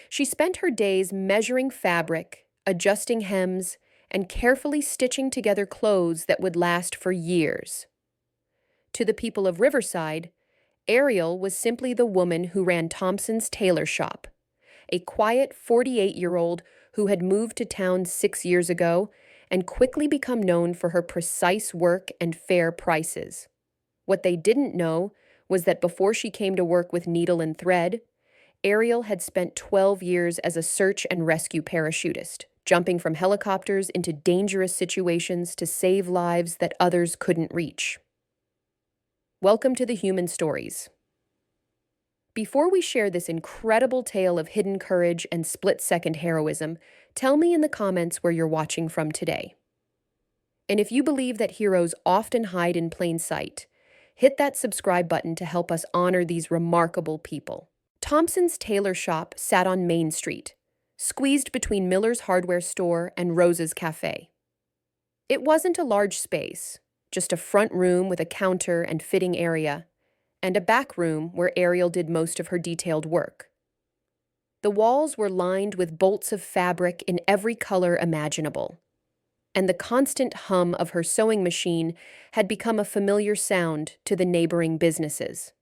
She spent her days measuring fabric, adjusting hems, and carefully stitching together clothes that would last for years. To the people of Riverside, Ariel was simply the woman who ran Thompson's tailor shop, a quiet 48-year-old who had moved to town 6 years ago and quickly become known for her precise work and fair prices. What they didn't know was that before she came to work with needle and thread, Ariel had spent 12 years as a search and rescue parachutist, jumping from helicopters into dangerous situations to save lives that others couldn't reach. Welcome to the Human Stories. Before we share this incredible tale of hidden courage and split-second heroism, tell me in the comments where you're watching from today. And if you believe that heroes often hide in plain sight, hit that subscribe button to help us honor these remarkable people. Thompson's tailor shop sat on Main Street, squeezed between Miller's hardware store and Rose's cafe. It wasn't a large space, just a front room with a counter and fitting area, and a back room where Ariel did most of her detailed work. The walls were lined with bolts of fabric in every color imaginable, and the constant hum of her sewing machine had become a familiar sound to the neighboring businesses.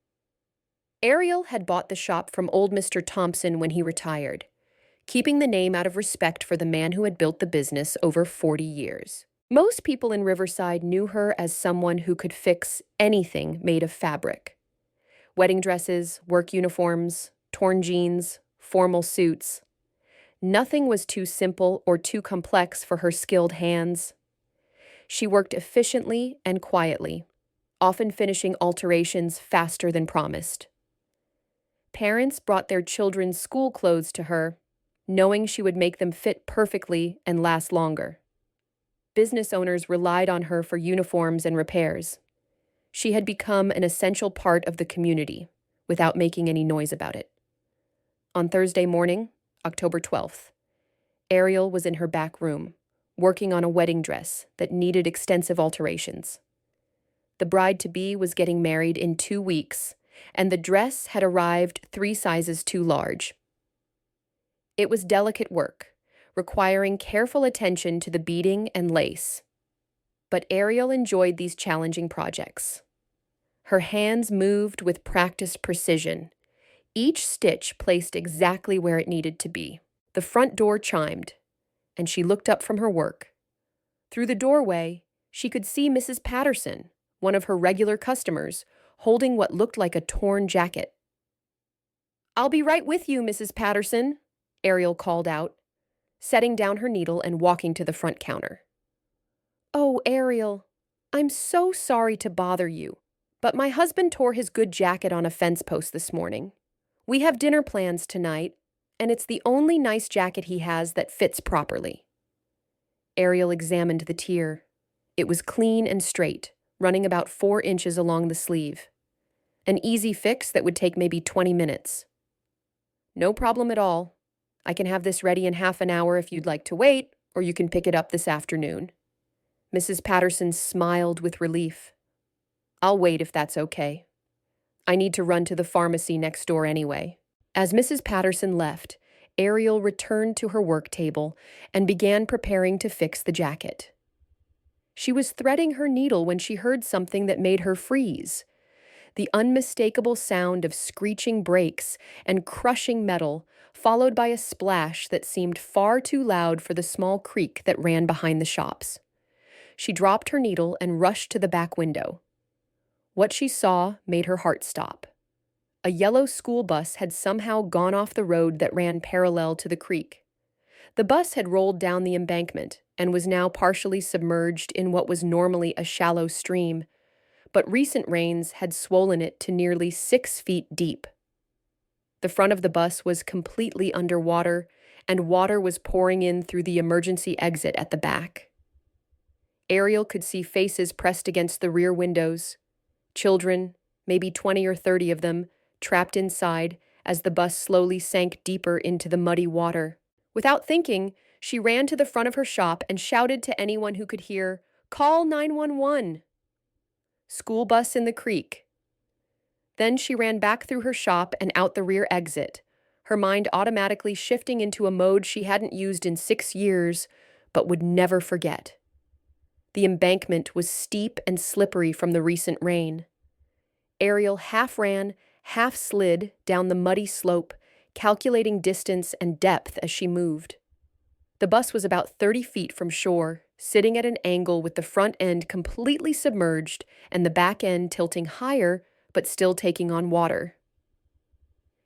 Ariel had bought the shop from old Mr. Thompson when he retired, keeping the name out of respect for the man who had built the business over 40 years. Most people in Riverside knew her as someone who could fix anything made of fabric. Wedding dresses, work uniforms, torn jeans, formal suits. Nothing was too simple or too complex for her skilled hands. She worked efficiently and quietly, often finishing alterations faster than promised. Parents brought their children's school clothes to her, knowing she would make them fit perfectly and last longer. Business owners relied on her for uniforms and repairs. She had become an essential part of the community, without making any noise about it. On Thursday morning, October 12th, Ariel was in her back room, working on a wedding dress that needed extensive alterations. The bride-to-be was getting married in 2 weeks, and the dress had arrived 3 sizes too large. It was delicate work, requiring careful attention to the beading and lace. But Ariel enjoyed these challenging projects. Her hands moved with practiced precision, each stitch placed exactly where it needed to be. The front door chimed, and she looked up from her work. Through the doorway, she could see Mrs. Patterson, one of her regular customers, holding what looked like a torn jacket. "I'll be right with you, Mrs. Patterson," Ariel called out, setting down her needle and walking to the front counter. "Oh, Ariel, I'm so sorry to bother you, but my husband tore his good jacket on a fence post this morning. We have dinner plans tonight, and it's the only nice jacket he has that fits properly." Ariel examined the tear. It was clean and straight, running about 4 inches along the sleeve. An easy fix that would take maybe 20 minutes. "No problem at all. I can have this ready in half an hour if you'd like to wait, or you can pick it up this afternoon." Mrs. Patterson smiled with relief. "I'll wait if that's okay. I need to run to the pharmacy next door anyway." As Mrs. Patterson left, Ariel returned to her work table and began preparing to fix the jacket. She was threading her needle when she heard something that made her freeze. The unmistakable sound of screeching brakes and crushing metal, followed by a splash that seemed far too loud for the small creek that ran behind the shops. She dropped her needle and rushed to the back window. What she saw made her heart stop. A yellow school bus had somehow gone off the road that ran parallel to the creek. The bus had rolled down the embankment and was now partially submerged in what was normally a shallow stream, but recent rains had swollen it to nearly 6 feet deep. The front of the bus was completely underwater, and water was pouring in through the emergency exit at the back. Ariel could see faces pressed against the rear windows. Children, maybe 20 or 30 of them, trapped inside as the bus slowly sank deeper into the muddy water. Without thinking, she ran to the front of her shop and shouted to anyone who could hear, "Call 911! School bus in the creek." Then she ran back through her shop and out the rear exit, her mind automatically shifting into a mode she hadn't used in 6 years, but would never forget. The embankment was steep and slippery from the recent rain. Ariel half ran, half slid down the muddy slope, calculating distance and depth as she moved. The bus was about 30 feet from shore, sitting at an angle with the front end completely submerged and the back end tilting higher but still taking on water.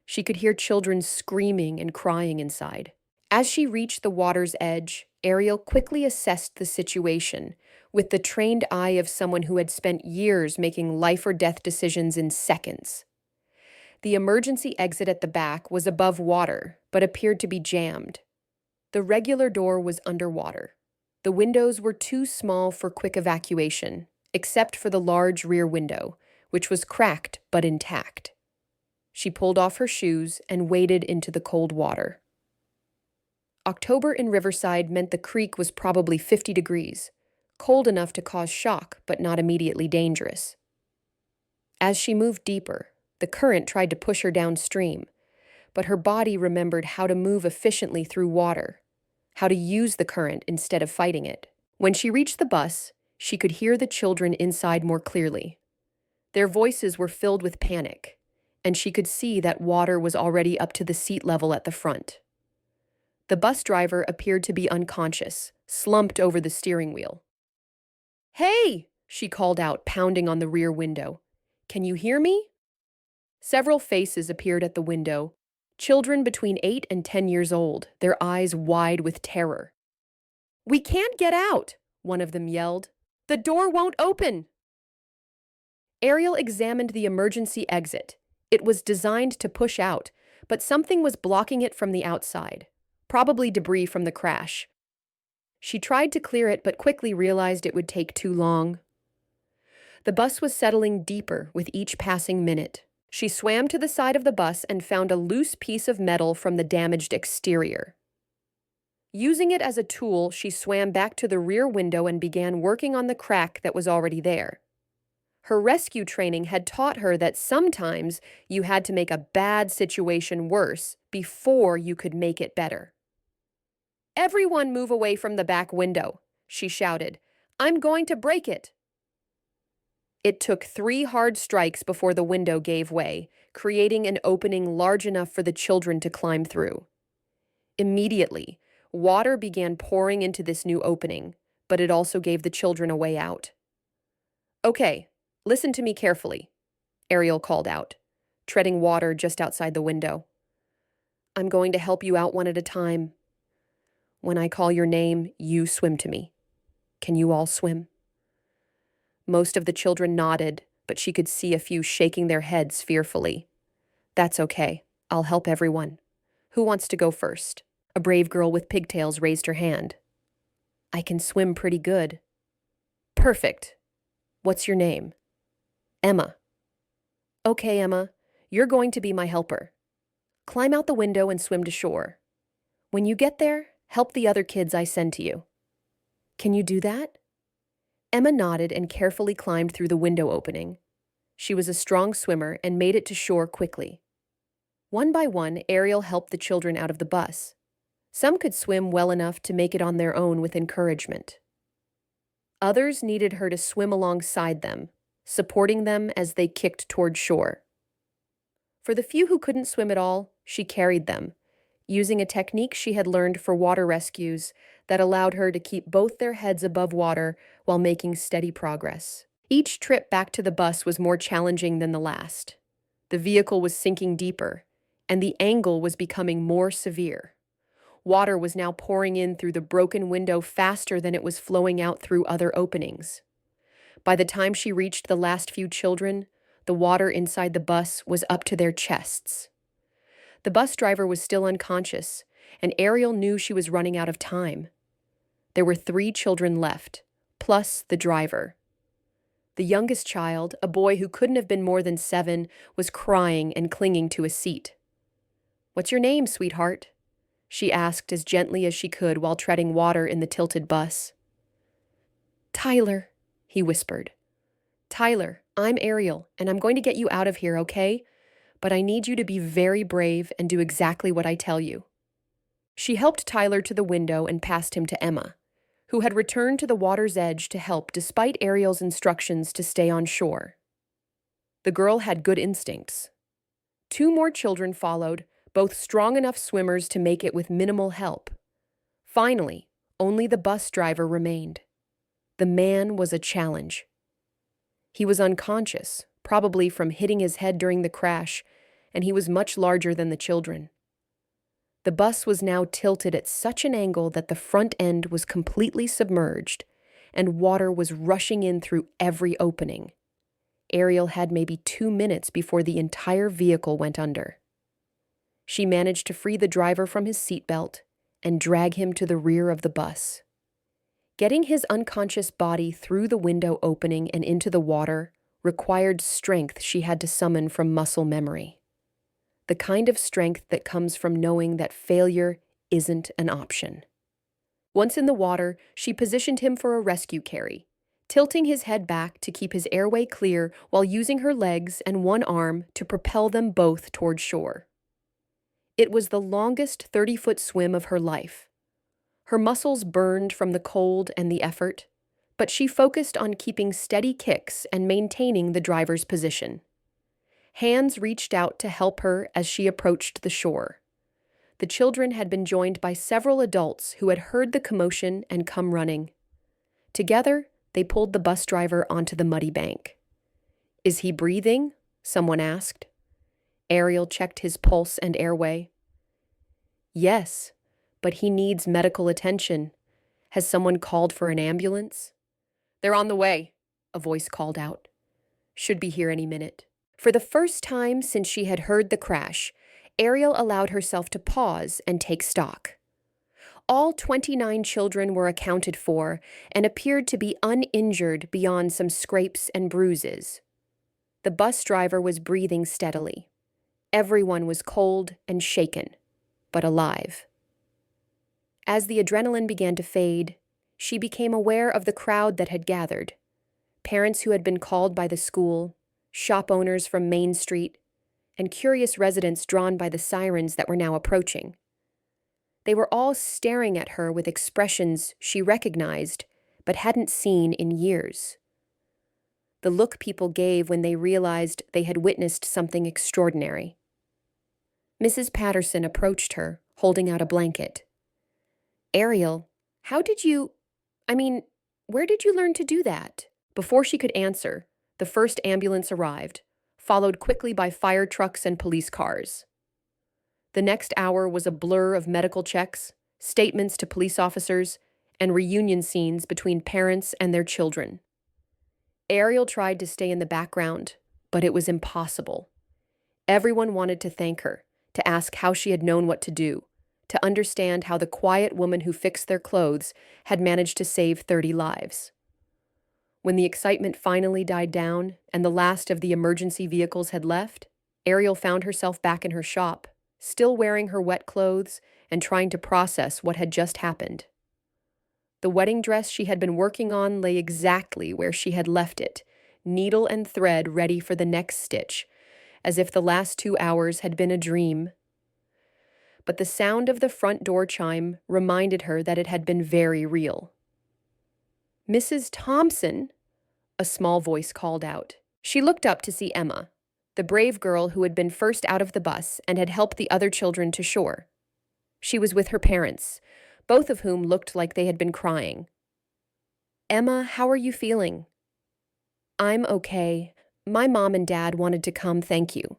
She could hear children screaming and crying inside. As she reached the water's edge, Ariel quickly assessed the situation with the trained eye of someone who had spent years making life or death decisions in seconds. The emergency exit at the back was above water, but appeared to be jammed. The regular door was underwater. The windows were too small for quick evacuation, except for the large rear window, which was cracked but intact. She pulled off her shoes and waded into the cold water. October in Riverside meant the creek was probably 50 degrees, cold enough to cause shock but not immediately dangerous. As she moved deeper, the current tried to push her downstream, but her body remembered how to move efficiently through water, how to use the current instead of fighting it. When she reached the bus, she could hear the children inside more clearly. Their voices were filled with panic, and she could see that water was already up to the seat level at the front. The bus driver appeared to be unconscious, slumped over the steering wheel. "Hey!" she called out, pounding on the rear window. "Can you hear me?" Several faces appeared at the window, children between 8 and 10 years old, their eyes wide with terror. "We can't get out," one of them yelled. "The door won't open." Ariel examined the emergency exit. It was designed to push out, but something was blocking it from the outside, probably debris from the crash. She tried to clear it, but quickly realized it would take too long. The bus was settling deeper with each passing minute. She swam to the side of the bus and found a loose piece of metal from the damaged exterior. Using it as a tool, she swam back to the rear window and began working on the crack that was already there. Her rescue training had taught her that sometimes you had to make a bad situation worse before you could make it better. "Everyone move away from the back window," she shouted. "I'm going to break it." It took 3 hard strikes before the window gave way, creating an opening large enough for the children to climb through. Immediately, water began pouring into this new opening, but it also gave the children a way out. "Okay, listen to me carefully," Ariel called out, treading water just outside the window. "I'm going to help you out one at a time. When I call your name, you swim to me. Can you all swim?" Most of the children nodded, but she could see a few shaking their heads fearfully. "That's okay. I'll help everyone. Who wants to go first?" A brave girl with pigtails raised her hand. "I can swim pretty good." "Perfect. What's your name?" "Emma." "Okay, Emma. You're going to be my helper. Climb out the window and swim to shore. When you get there, help the other kids I send to you." "Can you do that?" Emma nodded and carefully climbed through the window opening. She was a strong swimmer and made it to shore quickly. One by one, Ariel helped the children out of the bus. Some could swim well enough to make it on their own with encouragement. Others needed her to swim alongside them, supporting them as they kicked toward shore. For the few who couldn't swim at all, she carried them, using a technique she had learned for water rescues that allowed her to keep both their heads above water while making steady progress. Each trip back to the bus was more challenging than the last. The vehicle was sinking deeper, and the angle was becoming more severe. Water was now pouring in through the broken window faster than it was flowing out through other openings. By the time she reached the last few children, the water inside the bus was up to their chests. The bus driver was still unconscious, and Ariel knew she was running out of time. There were 3 children left, plus the driver. The youngest child, a boy who couldn't have been more than 7, was crying and clinging to a seat. "What's your name, sweetheart?" she asked as gently as she could while treading water in the tilted bus. "Tyler," he whispered. "Tyler, I'm Ariel, and I'm going to get you out of here, okay? but I need you to be very brave and do exactly what I tell you." She helped Tyler to the window and passed him to Emma, who had returned to the water's edge to help despite Ariel's instructions to stay on shore. The girl had good instincts. 2 more children followed, both strong enough swimmers to make it with minimal help. Finally, only the bus driver remained. The man was a challenge. He was unconscious, probably from hitting his head during the crash, and he was much larger than the children. The bus was now tilted at such an angle that the front end was completely submerged, and water was rushing in through every opening. Ariel had maybe 2 minutes before the entire vehicle went under. She managed to free the driver from his seatbelt and drag him to the rear of the bus. Getting his unconscious body through the window opening and into the water required strength she had to summon from muscle memory. The kind of strength that comes from knowing that failure isn't an option. Once in the water, she positioned him for a rescue carry, tilting his head back to keep his airway clear while using her legs and one arm to propel them both toward shore. It was the longest 30-foot swim of her life. Her muscles burned from the cold and the effort, but she focused on keeping steady kicks and maintaining the driver's position. Hands reached out to help her as she approached the shore. The children had been joined by several adults who had heard the commotion and come running. Together, they pulled the bus driver onto the muddy bank. "Is he breathing?" someone asked. Ariel checked his pulse and airway. "Yes, but he needs medical attention. Has someone called for an ambulance?" "They're on the way," a voice called out. "Should be here any minute." For the first time since she had heard the crash, Ariel allowed herself to pause and take stock. All 29 children were accounted for and appeared to be uninjured beyond some scrapes and bruises. The bus driver was breathing steadily. Everyone was cold and shaken, but alive. As the adrenaline began to fade, she became aware of the crowd that had gathered. Parents who had been called by the school, shop owners from Main Street, and curious residents drawn by the sirens that were now approaching. They were all staring at her with expressions she recognized but hadn't seen in years. The look people gave when they realized they had witnessed something extraordinary. Mrs. Patterson approached her, holding out a blanket. "Ariel, where did you learn to do that?" Before she could answer, the first ambulance arrived, followed quickly by fire trucks and police cars. The next hour was a blur of medical checks, statements to police officers, and reunion scenes between parents and their children. Ariel tried to stay in the background, but it was impossible. Everyone wanted to thank her, to ask how she had known what to do, to understand how the quiet woman who fixed their clothes had managed to save 30 lives. When the excitement finally died down and the last of the emergency vehicles had left, Ariel found herself back in her shop, still wearing her wet clothes and trying to process what had just happened. The wedding dress she had been working on lay exactly where she had left it, needle and thread ready for the next stitch, as if the last 2 hours had been a dream. But the sound of the front door chime reminded her that it had been very real. "Mrs. Thompson," a small voice called out. She looked up to see Emma, the brave girl who had been first out of the bus and had helped the other children to shore. She was with her parents, both of whom looked like they had been crying. "Emma, how are you feeling?" "I'm okay. My mom and dad wanted to come, thank you."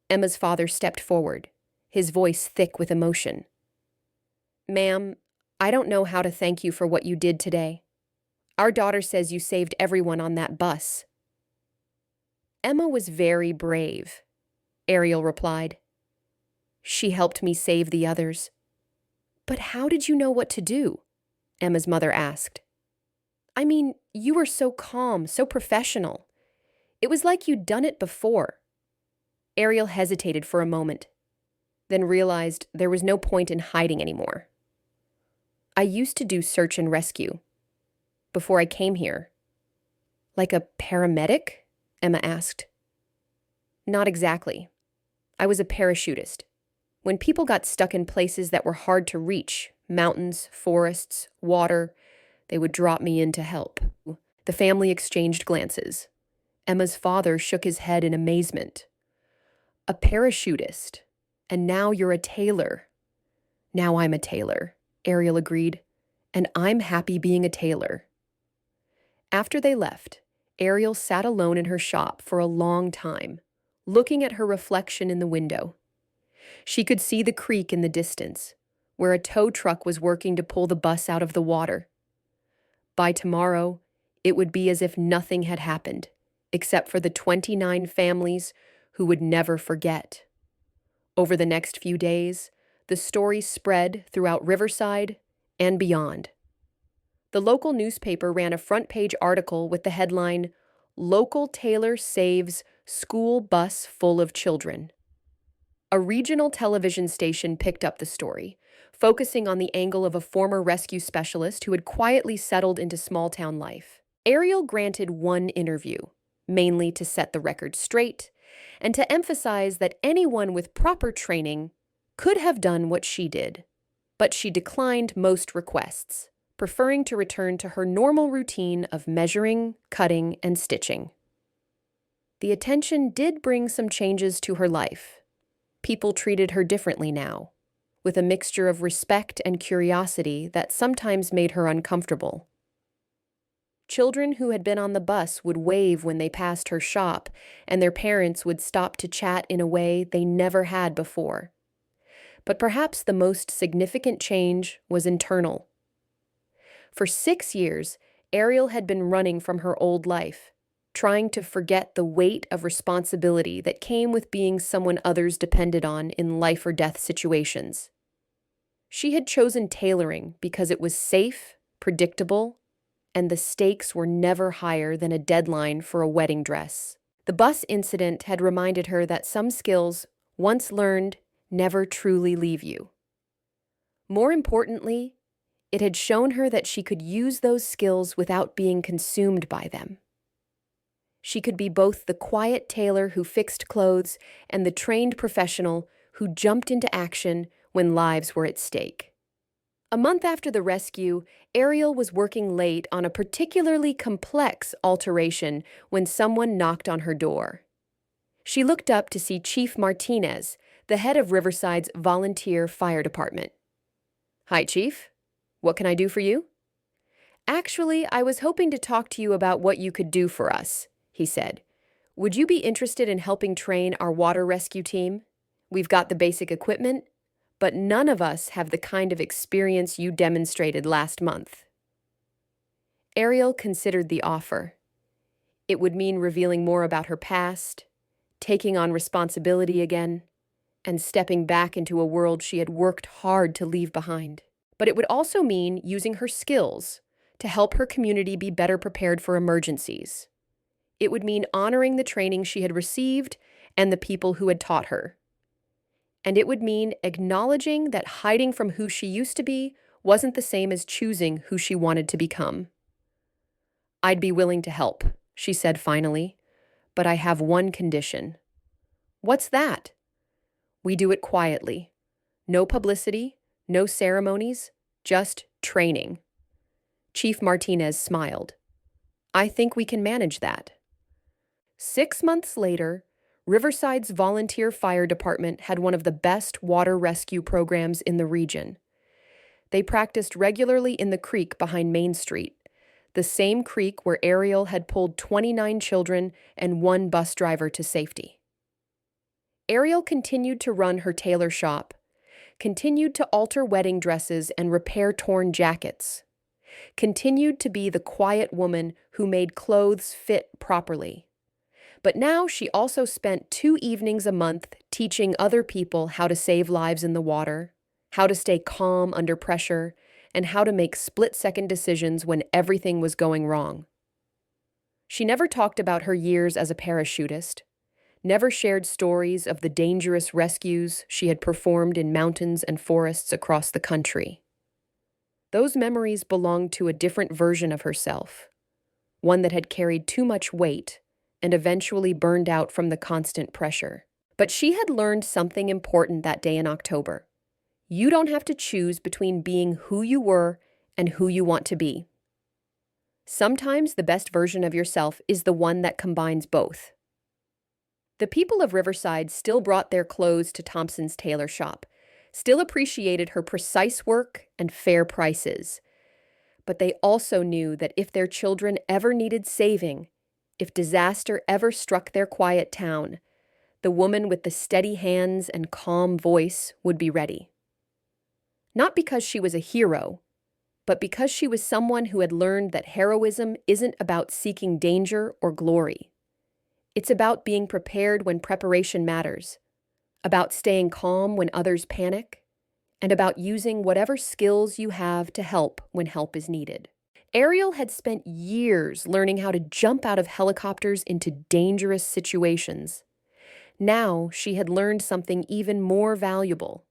Emma's father stepped forward, his voice thick with emotion. "Ma'am, I don't know how to thank you for what you did today. Our daughter says you saved everyone on that bus." "Emma was very brave," Ariel replied. "She helped me save the others." "But how did you know what to do?" Emma's mother asked. "I mean, you were so calm, so professional. It was like you'd done it before." Ariel hesitated for a moment, then realized there was no point in hiding anymore. "I used to do search and rescue before I came here." "Like a paramedic?" Emma asked. Not exactly. I was a parachutist. When people got stuck in places that were hard to reach, mountains, forests, water, they would drop me in to help. The family exchanged glances. Emma's father shook his head in amazement. A parachutist. And now you're a tailor. Now I'm a tailor, Ariel agreed. And I'm happy being a tailor. After they left, Ariel sat alone in her shop for a long time, looking at her reflection in the window. She could see the creek in the distance, where a tow truck was working to pull the bus out of the water. By tomorrow, it would be as if nothing had happened, except for the 29 families who would never forget. Over the next few days, the story spread throughout Riverside and beyond. The local newspaper ran a front-page article with the headline, "Local Tailor Saves School Bus Full of Children." A regional television station picked up the story, focusing on the angle of a former rescue specialist who had quietly settled into small-town life. Ariel granted one interview, mainly to set the record straight, and to emphasize that anyone with proper training could have done what she did. But she declined most requests, preferring to return to her normal routine of measuring, cutting, and stitching. The attention did bring some changes to her life. People treated her differently now, with a mixture of respect and curiosity that sometimes made her uncomfortable. Children who had been on the bus would wave when they passed her shop, and their parents would stop to chat in a way they never had before. But perhaps the most significant change was internal. For 6 years, Ariel had been running from her old life, trying to forget the weight of responsibility that came with being someone others depended on in life or death situations. She had chosen tailoring because it was safe, predictable, and the stakes were never higher than a deadline for a wedding dress. The bus incident had reminded her that some skills, once learned, never truly leave you. More importantly, it had shown her that she could use those skills without being consumed by them. She could be both the quiet tailor who fixed clothes and the trained professional who jumped into action when lives were at stake. A month after the rescue, Ariel was working late on a particularly complex alteration when someone knocked on her door. She looked up to see Chief Martinez, the head of Riverside's volunteer fire department. "Hi, Chief. What can I do for you?" "Actually, I was hoping to talk to you about what you could do for us," he said. "Would you be interested in helping train our water rescue team? We've got the basic equipment, but none of us have the kind of experience you demonstrated last month." Ariel considered the offer. It would mean revealing more about her past, taking on responsibility again, and stepping back into a world she had worked hard to leave behind. But it would also mean using her skills to help her community be better prepared for emergencies. It would mean honoring the training she had received and the people who had taught her. And it would mean acknowledging that hiding from who she used to be wasn't the same as choosing who she wanted to become. "I'd be willing to help," she said finally, "but I have one condition." "What's that?" "We do it quietly. No publicity, no ceremonies, just training." Chief Martinez smiled. "I think we can manage that." 6 months later, Riverside's volunteer fire department had one of the best water rescue programs in the region. They practiced regularly in the creek behind Main Street, the same creek where Ariel had pulled 29 children and one bus driver to safety. Ariel continued to run her tailor shop, continued to alter wedding dresses and repair torn jackets, continued to be the quiet woman who made clothes fit properly. But now she also spent 2 evenings a month teaching other people how to save lives in the water, how to stay calm under pressure, and how to make split-second decisions when everything was going wrong. She never talked about her years as a parachutist, never shared stories of the dangerous rescues she had performed in mountains and forests across the country. Those memories belonged to a different version of herself, one that had carried too much weight and eventually burned out from the constant pressure. But she had learned something important that day in October. You don't have to choose between being who you were and who you want to be. Sometimes the best version of yourself is the one that combines both. The people of Riverside still brought their clothes to Thompson's tailor shop, still appreciated her precise work and fair prices. But they also knew that if their children ever needed saving, if disaster ever struck their quiet town, the woman with the steady hands and calm voice would be ready. Not because she was a hero, but because she was someone who had learned that heroism isn't about seeking danger or glory. It's about being prepared when preparation matters, about staying calm when others panic, and about using whatever skills you have to help when help is needed. Ariel had spent years learning how to jump out of helicopters into dangerous situations. Now she had learned something even more valuable: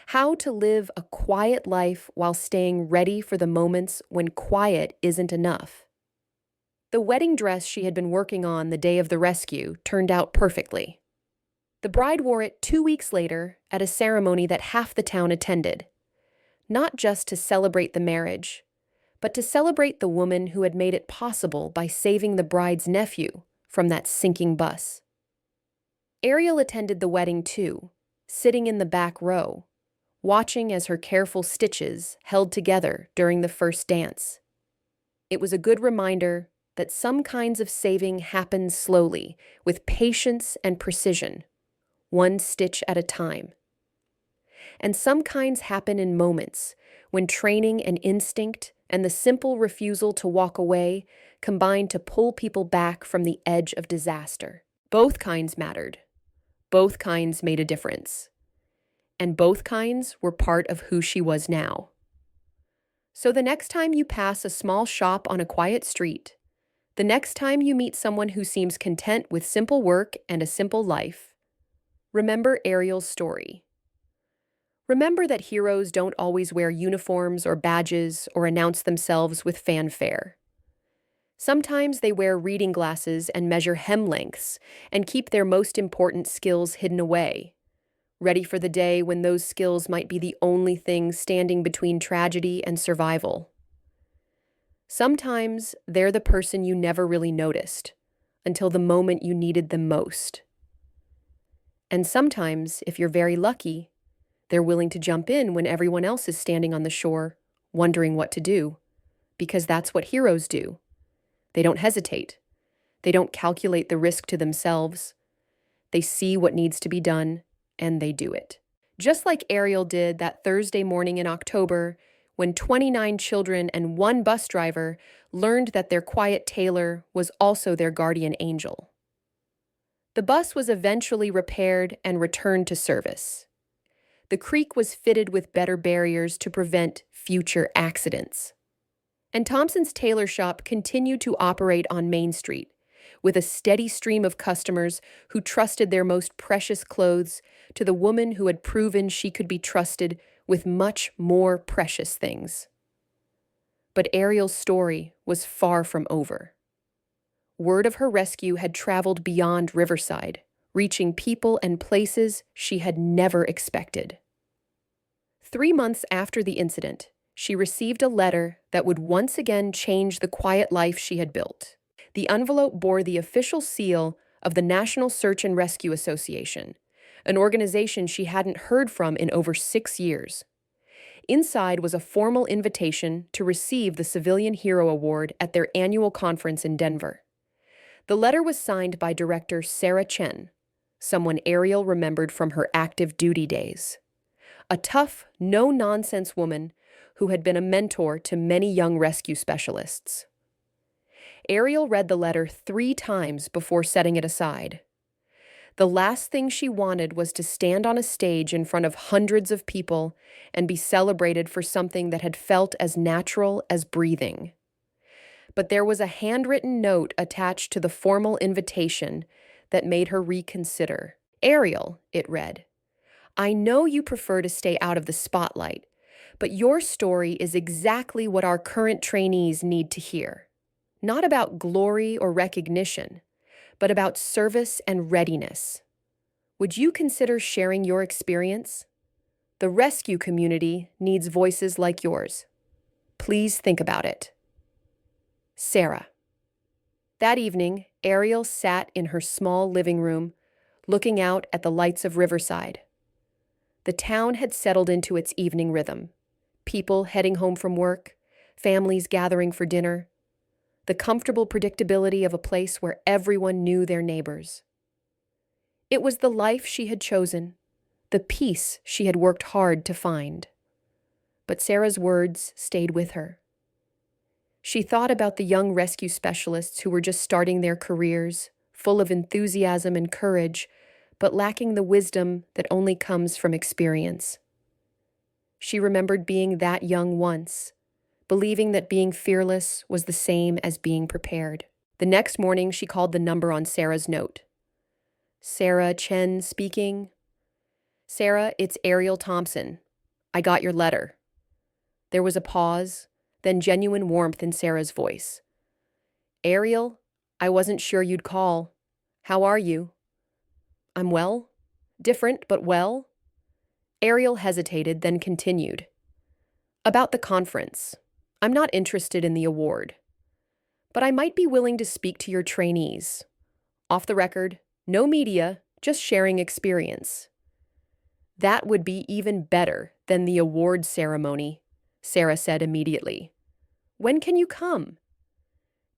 how to live a quiet life while staying ready for the moments when quiet isn't enough. The wedding dress she had been working on the day of the rescue turned out perfectly. The bride wore it 2 weeks later at a ceremony that half the town attended, not just to celebrate the marriage, but to celebrate the woman who had made it possible by saving the bride's nephew from that sinking bus. Ariel attended the wedding too, sitting in the back row, watching as her careful stitches held together during the first dance. It was a good reminder that some kinds of saving happen slowly, with patience and precision, one stitch at a time. And some kinds happen in moments, when training and instinct and the simple refusal to walk away combine to pull people back from the edge of disaster. Both kinds mattered. Both kinds made a difference. And both kinds were part of who she was now. So the next time you pass a small shop on a quiet street, the next time you meet someone who seems content with simple work and a simple life, remember Ariel's story. Remember that heroes don't always wear uniforms or badges or announce themselves with fanfare. Sometimes they wear reading glasses and measure hem lengths and keep their most important skills hidden away, ready for the day when those skills might be the only thing standing between tragedy and survival. Sometimes they're the person you never really noticed until the moment you needed them most. And sometimes, if you're very lucky, they're willing to jump in when everyone else is standing on the shore, wondering what to do, because that's what heroes do. They don't hesitate. They don't calculate the risk to themselves. They see what needs to be done, and they do it. Just like Ariel did that Thursday morning in October, when 29 children and 1 bus driver learned that their quiet tailor was also their guardian angel. The bus was eventually repaired and returned to service. The creek was fitted with better barriers to prevent future accidents. And Thompson's tailor shop continued to operate on Main Street, with a steady stream of customers who trusted their most precious clothes to the woman who had proven she could be trusted with much more precious things. But Ariel's story was far from over. Word of her rescue had traveled beyond Riverside, reaching people and places she had never expected. 3 months after the incident, she received a letter that would once again change the quiet life she had built. The envelope bore the official seal of the National Search and Rescue Association, an organization she hadn't heard from in over 6 years. Inside was a formal invitation to receive the Civilian Hero Award at their annual conference in Denver. The letter was signed by director Sarah Chen, someone Ariel remembered from her active duty days. A tough, no-nonsense woman who had been a mentor to many young rescue specialists. Ariel read the letter 3 times before setting it aside. The last thing she wanted was to stand on a stage in front of hundreds of people and be celebrated for something that had felt as natural as breathing. But there was a handwritten note attached to the formal invitation that made her reconsider. "Ariel," it read, "I know you prefer to stay out of the spotlight, but your story is exactly what our current trainees need to hear. Not about glory or recognition, but about service and readiness. Would you consider sharing your experience? The rescue community needs voices like yours. Please think about it. Sarah. That evening, Ariel sat in her small living room, looking out at the lights of Riverside. The town had settled into its evening rhythm. People heading home from work, families gathering for dinner, the comfortable predictability of a place where everyone knew their neighbors. It was the life she had chosen, the peace she had worked hard to find. But Sarah's words stayed with her. She thought about the young rescue specialists who were just starting their careers, full of enthusiasm and courage, but lacking the wisdom that only comes from experience. She remembered being that young once, believing that being fearless was the same as being prepared. The next morning, she called the number on Sarah's note. Sarah Chen speaking. Sarah, it's Ariel Thompson. I got your letter. There was a pause, then genuine warmth in Sarah's voice. Ariel, I wasn't sure you'd call. How are you? I'm well. Different, but well. Ariel hesitated, then continued. About the conference. I'm not interested in the award. But I might be willing to speak to your trainees. Off the record, no media, just sharing experience. That would be even better than the award ceremony, Sarah said immediately. When can you come?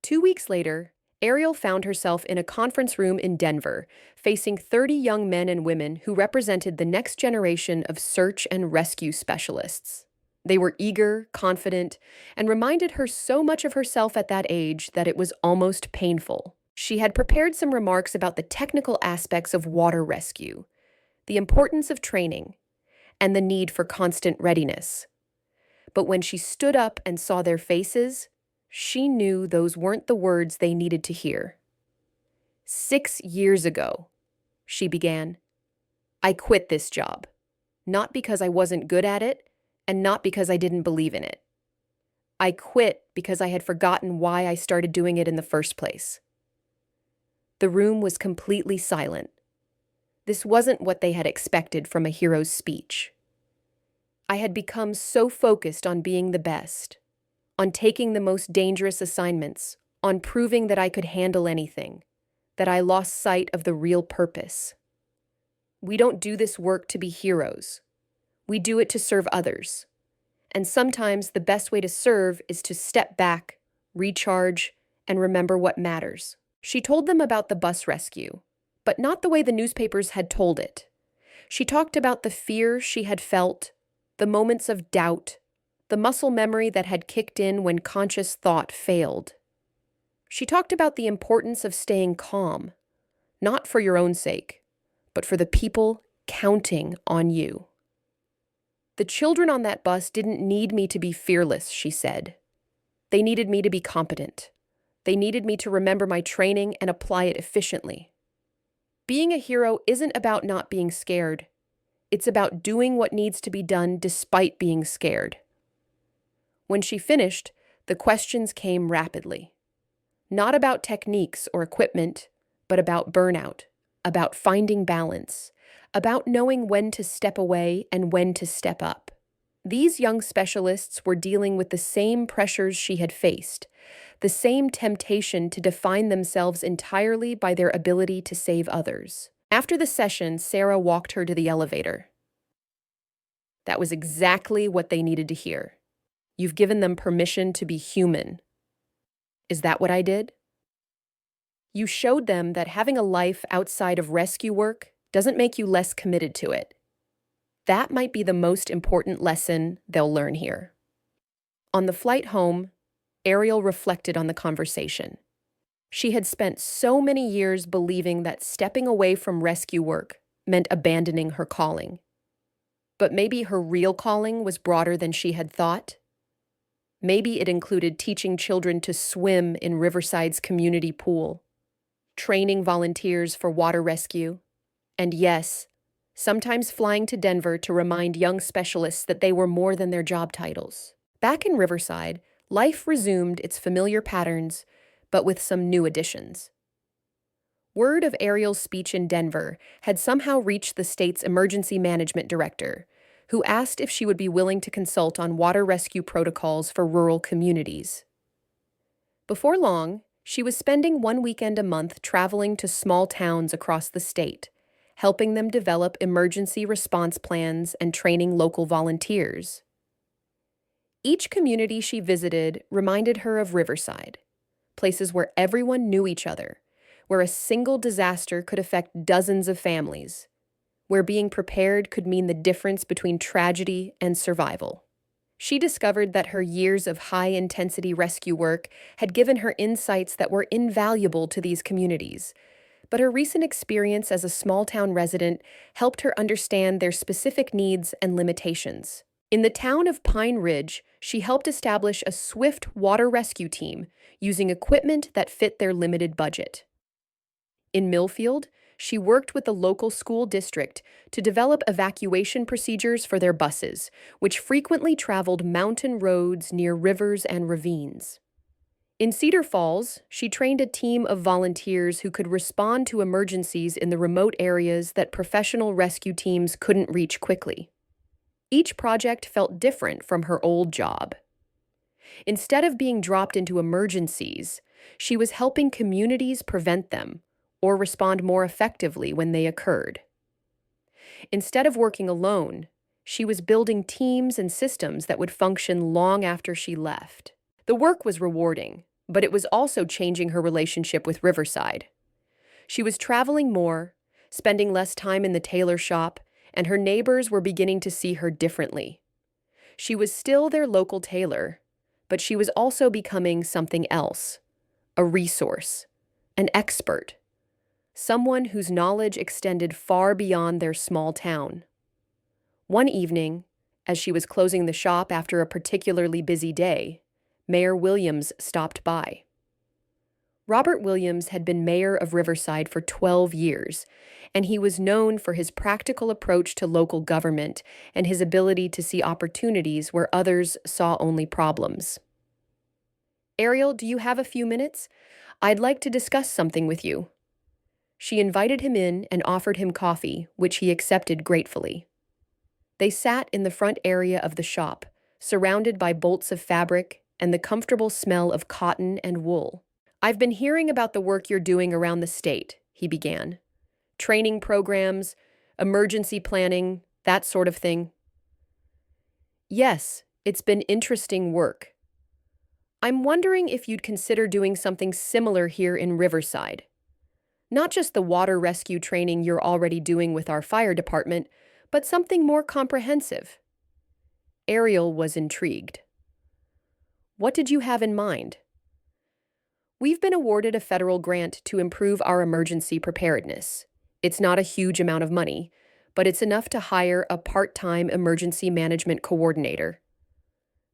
2 weeks later, Ariel found herself in a conference room in Denver, facing 30 young men and women who represented the next generation of search and rescue specialists. They were eager, confident, and reminded her so much of herself at that age that it was almost painful. She had prepared some remarks about the technical aspects of water rescue, the importance of training, and the need for constant readiness. But when she stood up and saw their faces, she knew those weren't the words they needed to hear. 6 years ago, she began, I quit this job, not because I wasn't good at it, and not because I didn't believe in it. I quit because I had forgotten why I started doing it in the first place. The room was completely silent. This wasn't what they had expected from a hero's speech. I had become so focused on being the best, on taking the most dangerous assignments, on proving that I could handle anything, that I lost sight of the real purpose. We don't do this work to be heroes. We do it to serve others. And sometimes the best way to serve is to step back, recharge, and remember what matters. She told them about the bus rescue, but not the way the newspapers had told it. She talked about the fear she had felt, the moments of doubt, the muscle memory that had kicked in when conscious thought failed. She talked about the importance of staying calm, not for your own sake, but for the people counting on you. The children on that bus didn't need me to be fearless, she said. They needed me to be competent. They needed me to remember my training and apply it efficiently. Being a hero isn't about not being scared. It's about doing what needs to be done despite being scared. When she finished, the questions came rapidly. Not about techniques or equipment, but about burnout, about finding balance, about knowing when to step away and when to step up. These young specialists were dealing with the same pressures she had faced, the same temptation to define themselves entirely by their ability to save others. After the session, Sarah walked her to the elevator. That was exactly what they needed to hear. You've given them permission to be human. Is that what I did? You showed them that having a life outside of rescue work doesn't make you less committed to it. That might be the most important lesson they'll learn here. On the flight home, Ariel reflected on the conversation. She had spent so many years believing that stepping away from rescue work meant abandoning her calling. But maybe her real calling was broader than she had thought. Maybe it included teaching children to swim in Riverside's community pool, training volunteers for water rescue, and yes, sometimes flying to Denver to remind young specialists that they were more than their job titles. Back in Riverside, life resumed its familiar patterns, but with some new additions. Word of Ariel's speech in Denver had somehow reached the state's emergency management director, who asked if she would be willing to consult on water rescue protocols for rural communities. Before long, she was spending one weekend a month traveling to small towns across the state, helping them develop emergency response plans and training local volunteers. Each community she visited reminded her of Riverside, places where everyone knew each other, where a single disaster could affect dozens of families, where being prepared could mean the difference between tragedy and survival. She discovered that her years of high-intensity rescue work had given her insights that were invaluable to these communities, but her recent experience as a small-town resident helped her understand their specific needs and limitations. In the town of Pine Ridge, she helped establish a swift water rescue team using equipment that fit their limited budget. In Millfield, she worked with the local school district to develop evacuation procedures for their buses, which frequently traveled mountain roads near rivers and ravines. In Cedar Falls, she trained a team of volunteers who could respond to emergencies in the remote areas that professional rescue teams couldn't reach quickly. Each project felt different from her old job. Instead of being dropped into emergencies, she was helping communities prevent them or respond more effectively when they occurred. Instead of working alone, she was building teams and systems that would function long after she left. The work was rewarding, but it was also changing her relationship with Riverside. She was traveling more, spending less time in the tailor shop, and her neighbors were beginning to see her differently. She was still their local tailor, but she was also becoming something else, a resource, an expert, someone whose knowledge extended far beyond their small town. One evening, as she was closing the shop after a particularly busy day, Mayor Williams stopped by. Robert Williams had been mayor of Riverside for 12 years, and he was known for his practical approach to local government and his ability to see opportunities where others saw only problems. "Ariel, do you have a few minutes? I'd like to discuss something with you." She invited him in and offered him coffee, which he accepted gratefully. They sat in the front area of the shop, surrounded by bolts of fabric and the comfortable smell of cotton and wool. "I've been hearing about the work you're doing around the state," he began. "Training programs, emergency planning, that sort of thing." "Yes, it's been interesting work. I'm wondering if you'd consider doing something similar here in Riverside. Not just the water rescue training you're already doing with our fire department, but something more comprehensive." Ariel was intrigued. "What did you have in mind?" "We've been awarded a federal grant to improve our emergency preparedness. It's not a huge amount of money, but it's enough to hire a part-time emergency management coordinator.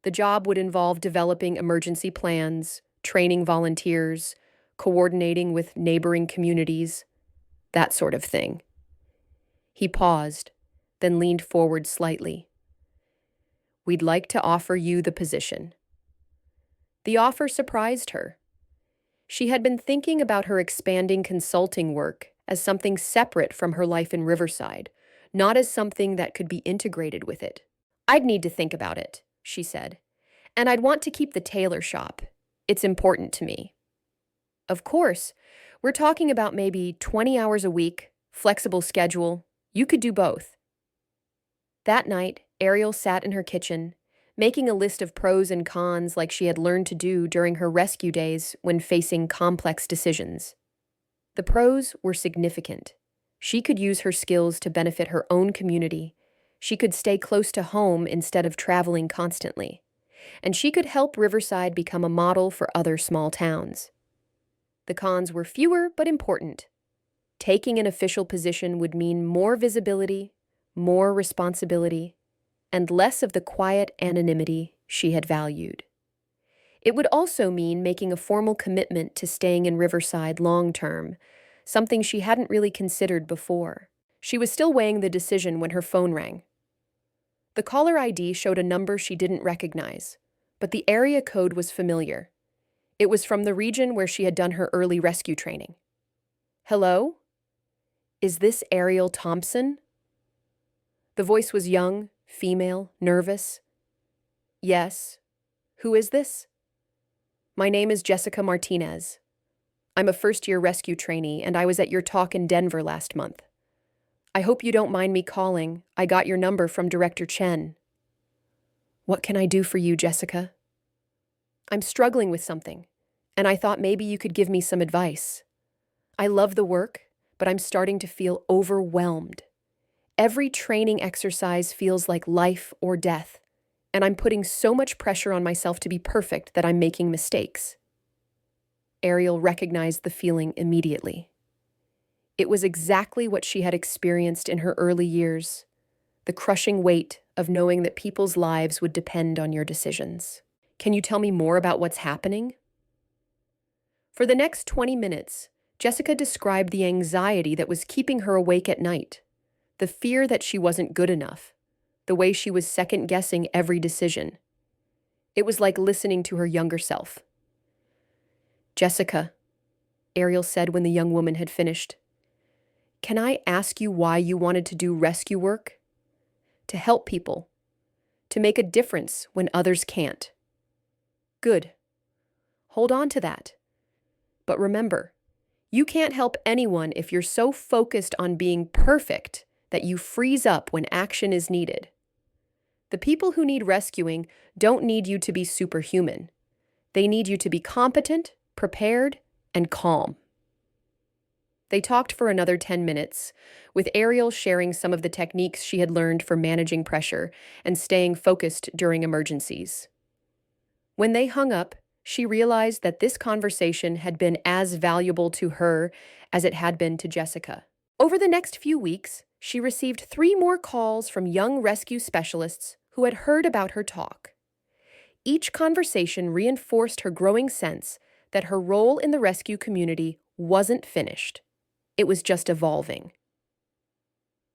The job would involve developing emergency plans, training volunteers, coordinating with neighboring communities, that sort of thing." He paused, then leaned forward slightly. "We'd like to offer you the position." The offer surprised her. She had been thinking about her expanding consulting work as something separate from her life in Riverside, not as something that could be integrated with it. "I'd need to think about it," she said. "And I'd want to keep the tailor shop. It's important to me." "Of course. We're talking about maybe 20 hours a week, flexible schedule. You could do both." That night, Ariel sat in her kitchen, making a list of pros and cons like she had learned to do during her rescue days when facing complex decisions. The pros were significant. She could use her skills to benefit her own community. She could stay close to home instead of traveling constantly. And she could help Riverside become a model for other small towns. The cons were fewer but important. Taking an official position would mean more visibility, more responsibility, and less of the quiet anonymity she had valued. It would also mean making a formal commitment to staying in Riverside long-term, something she hadn't really considered before. She was still weighing the decision when her phone rang. The caller ID showed a number she didn't recognize, but the area code was familiar. It was from the region where she had done her early rescue training. Hello? Is this Ariel Thompson? The voice was young, female, nervous. Yes. Who is this? My name is Jessica Martinez. I'm a first-year rescue trainee, and I was at your talk in Denver last month. I hope you don't mind me calling. I got your number from Director Chen. What can I do for you, Jessica? I'm struggling with something, and I thought maybe you could give me some advice. I love the work, but I'm starting to feel overwhelmed. Every training exercise feels like life or death, and I'm putting so much pressure on myself to be perfect that I'm making mistakes. Ariel recognized the feeling immediately. It was exactly what she had experienced in her early years, the crushing weight of knowing that people's lives would depend on your decisions. Can you tell me more about what's happening? For the next 20 minutes, Jessica described the anxiety that was keeping her awake at night, the fear that she wasn't good enough, the way she was second-guessing every decision. It was like listening to her younger self. Jessica, Ariel said when the young woman had finished, can I ask you why you wanted to do rescue work? To help people, to make a difference when others can't. Good. Hold on to that. But remember, you can't help anyone if you're so focused on being perfect that you freeze up when action is needed. The people who need rescuing don't need you to be superhuman. They need you to be competent, prepared, and calm. They talked for another 10 minutes, with Ariel sharing some of the techniques she had learned for managing pressure and staying focused during emergencies. When they hung up, she realized that this conversation had been as valuable to her as it had been to Jessica. Over the next few weeks, she received 3 more calls from young rescue specialists who had heard about her talk. Each conversation reinforced her growing sense that her role in the rescue community wasn't finished. It was just evolving.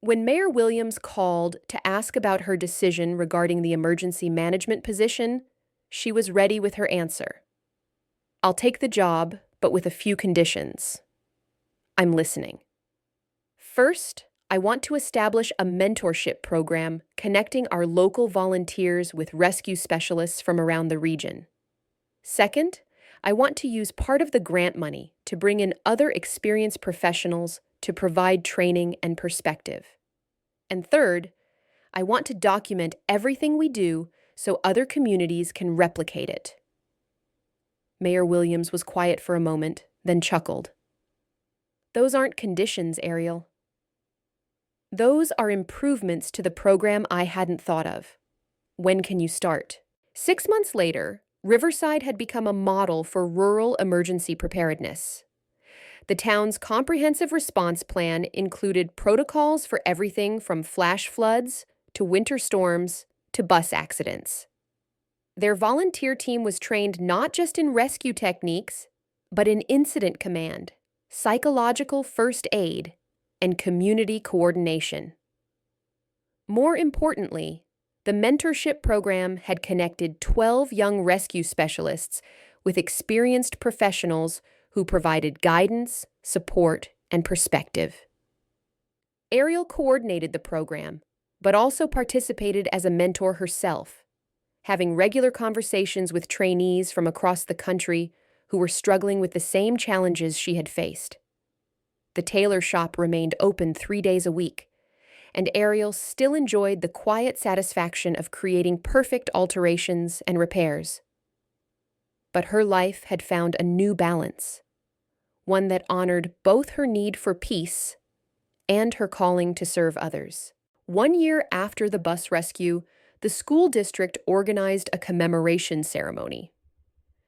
When Mayor Williams called to ask about her decision regarding the emergency management position, she was ready with her answer. I'll take the job, but with a few conditions. I'm listening. First, I want to establish a mentorship program connecting our local volunteers with rescue specialists from around the region. Second, I want to use part of the grant money to bring in other experienced professionals to provide training and perspective. And third, I want to document everything we do so other communities can replicate it. Mayor Williams was quiet for a moment, then chuckled. Those aren't conditions, Ariel. Those are improvements to the program I hadn't thought of. When can you start? 6 months later, Riverside had become a model for rural emergency preparedness. The town's comprehensive response plan included protocols for everything from flash floods to winter storms to bus accidents. Their volunteer team was trained not just in rescue techniques, but in incident command, psychological first aid, and community coordination. More importantly, the mentorship program had connected 12 young rescue specialists with experienced professionals who provided guidance, support, and perspective. Ariel coordinated the program, but also participated as a mentor herself, having regular conversations with trainees from across the country who were struggling with the same challenges she had faced. The tailor shop remained open 3 days a week, and Ariel still enjoyed the quiet satisfaction of creating perfect alterations and repairs. But her life had found a new balance, one that honored both her need for peace and her calling to serve others. 1 year after the bus rescue, the school district organized a commemoration ceremony.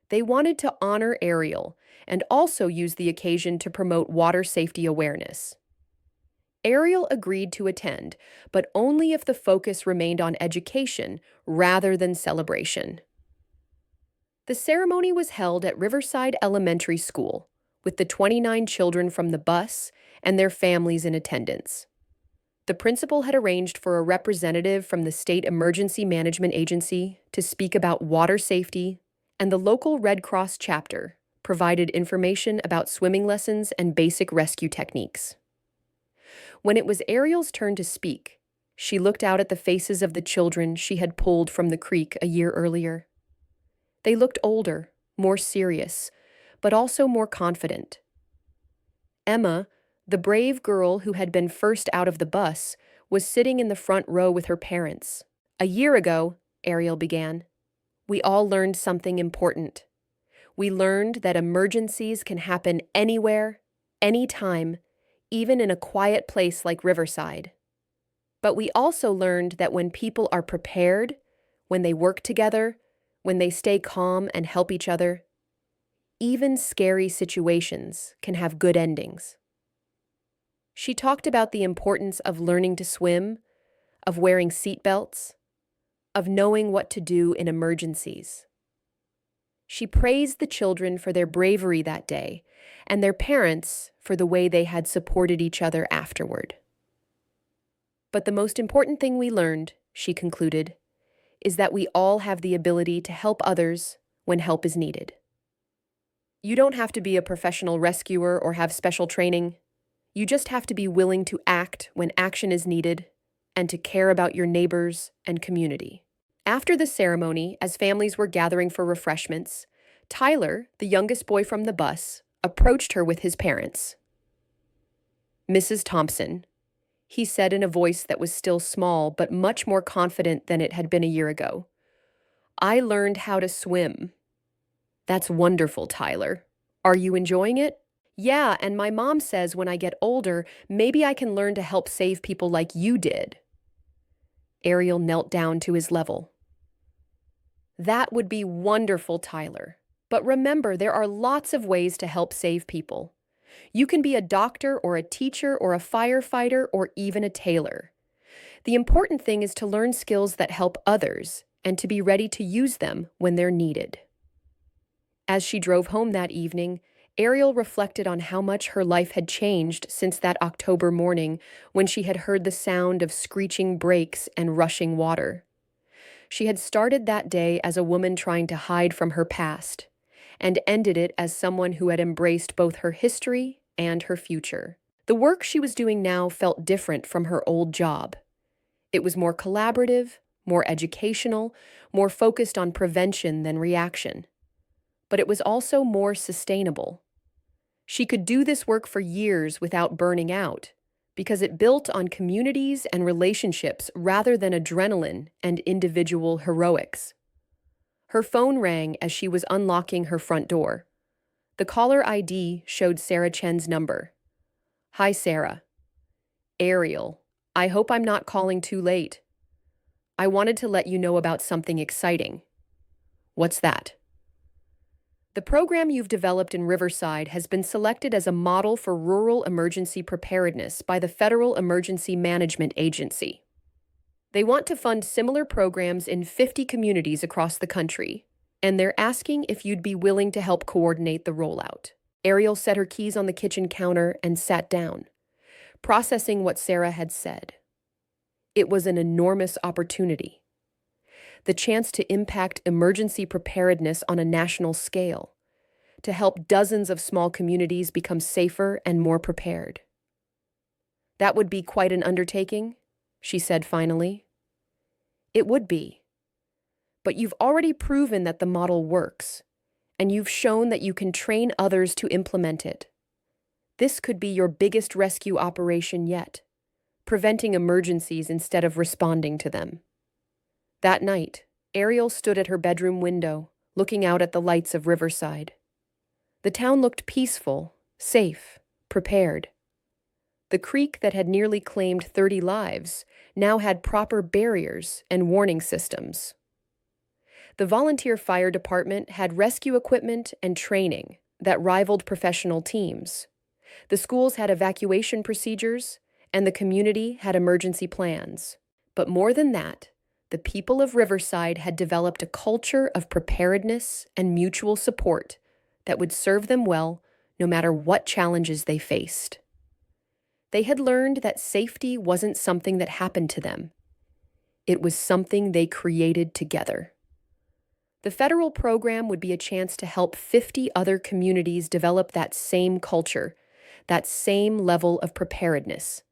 They wanted to honor Ariel and also use the occasion to promote water safety awareness. Ariel agreed to attend, but only if the focus remained on education rather than celebration. The ceremony was held at Riverside Elementary School, with the 29 children from the bus and their families in attendance. The principal had arranged for a representative from the State Emergency Management Agency to speak about water safety, and the local Red Cross chapter provided information about swimming lessons and basic rescue techniques. When it was Ariel's turn to speak, she looked out at the faces of the children she had pulled from the creek a year earlier. They looked older, more serious, but also more confident. Emma, the brave girl who had been first out of the bus, was sitting in the front row with her parents. "A year ago," Ariel began, "we all learned something important. We learned that emergencies can happen anywhere, anytime, even in a quiet place like Riverside. But we also learned that when people are prepared, when they work together, when they stay calm and help each other, even scary situations can have good endings." She talked about the importance of learning to swim, of wearing seatbelts, of knowing what to do in emergencies. She praised the children for their bravery that day and their parents for the way they had supported each other afterward. "But the most important thing we learned," she concluded, "is that we all have the ability to help others when help is needed. You don't have to be a professional rescuer or have special training. You just have to be willing to act when action is needed and to care about your neighbors and community." After the ceremony, as families were gathering for refreshments, Tyler, the youngest boy from the bus, approached her with his parents. "Mrs. Thompson," he said in a voice that was still small but much more confident than it had been a year ago, "I learned how to swim." "That's wonderful, Tyler. Are you enjoying it?" "Yeah, and my mom says when I get older, maybe I can learn to help save people like you did." Ariel knelt down to his level. "That would be wonderful, Tyler. But remember, there are lots of ways to help save people. You can be a doctor or a teacher or a firefighter or even a tailor. The important thing is to learn skills that help others and to be ready to use them when they're needed." As she drove home that evening, Ariel reflected on how much her life had changed since that October morning when she had heard the sound of screeching brakes and rushing water. She had started that day as a woman trying to hide from her past, and ended it as someone who had embraced both her history and her future. The work she was doing now felt different from her old job. It was more collaborative, more educational, more focused on prevention than reaction. But it was also more sustainable. She could do this work for years without burning out, because it built on communities and relationships rather than adrenaline and individual heroics. Her phone rang as she was unlocking her front door. The caller ID showed Sarah Chen's number. "Hi, Sarah. Ariel, I hope I'm not calling too late. I wanted to let you know about something exciting." "What's that?" "The program you've developed in Riverside has been selected as a model for rural emergency preparedness by the Federal Emergency Management Agency. They want to fund similar programs in 50 communities across the country, and they're asking if you'd be willing to help coordinate the rollout." Ariel set her keys on the kitchen counter and sat down, processing what Sarah had said. It was an enormous opportunity. The chance to impact emergency preparedness on a national scale, to help dozens of small communities become safer and more prepared. "That would be quite an undertaking," she said finally. "It would be. But you've already proven that the model works, and you've shown that you can train others to implement it. This could be your biggest rescue operation yet, preventing emergencies instead of responding to them." That night, Ariel stood at her bedroom window, looking out at the lights of Riverside. The town looked peaceful, safe, prepared. The creek that had nearly claimed 30 lives now had proper barriers and warning systems. The volunteer fire department had rescue equipment and training that rivaled professional teams. The schools had evacuation procedures, and the community had emergency plans. But more than that, the people of Riverside had developed a culture of preparedness and mutual support that would serve them well no matter what challenges they faced. They had learned that safety wasn't something that happened to them. It was something they created together. The federal program would be a chance to help 50 other communities develop that same culture, that same level of preparedness.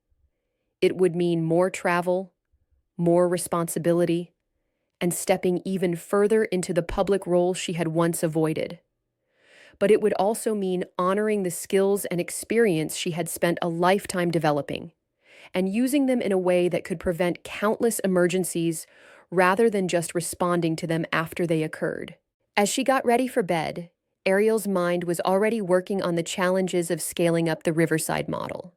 It would mean more travel, more responsibility, and stepping even further into the public role she had once avoided. But it would also mean honoring the skills and experience she had spent a lifetime developing, and using them in a way that could prevent countless emergencies rather than just responding to them after they occurred. As she got ready for bed, Ariel's mind was already working on the challenges of scaling up the Riverside model.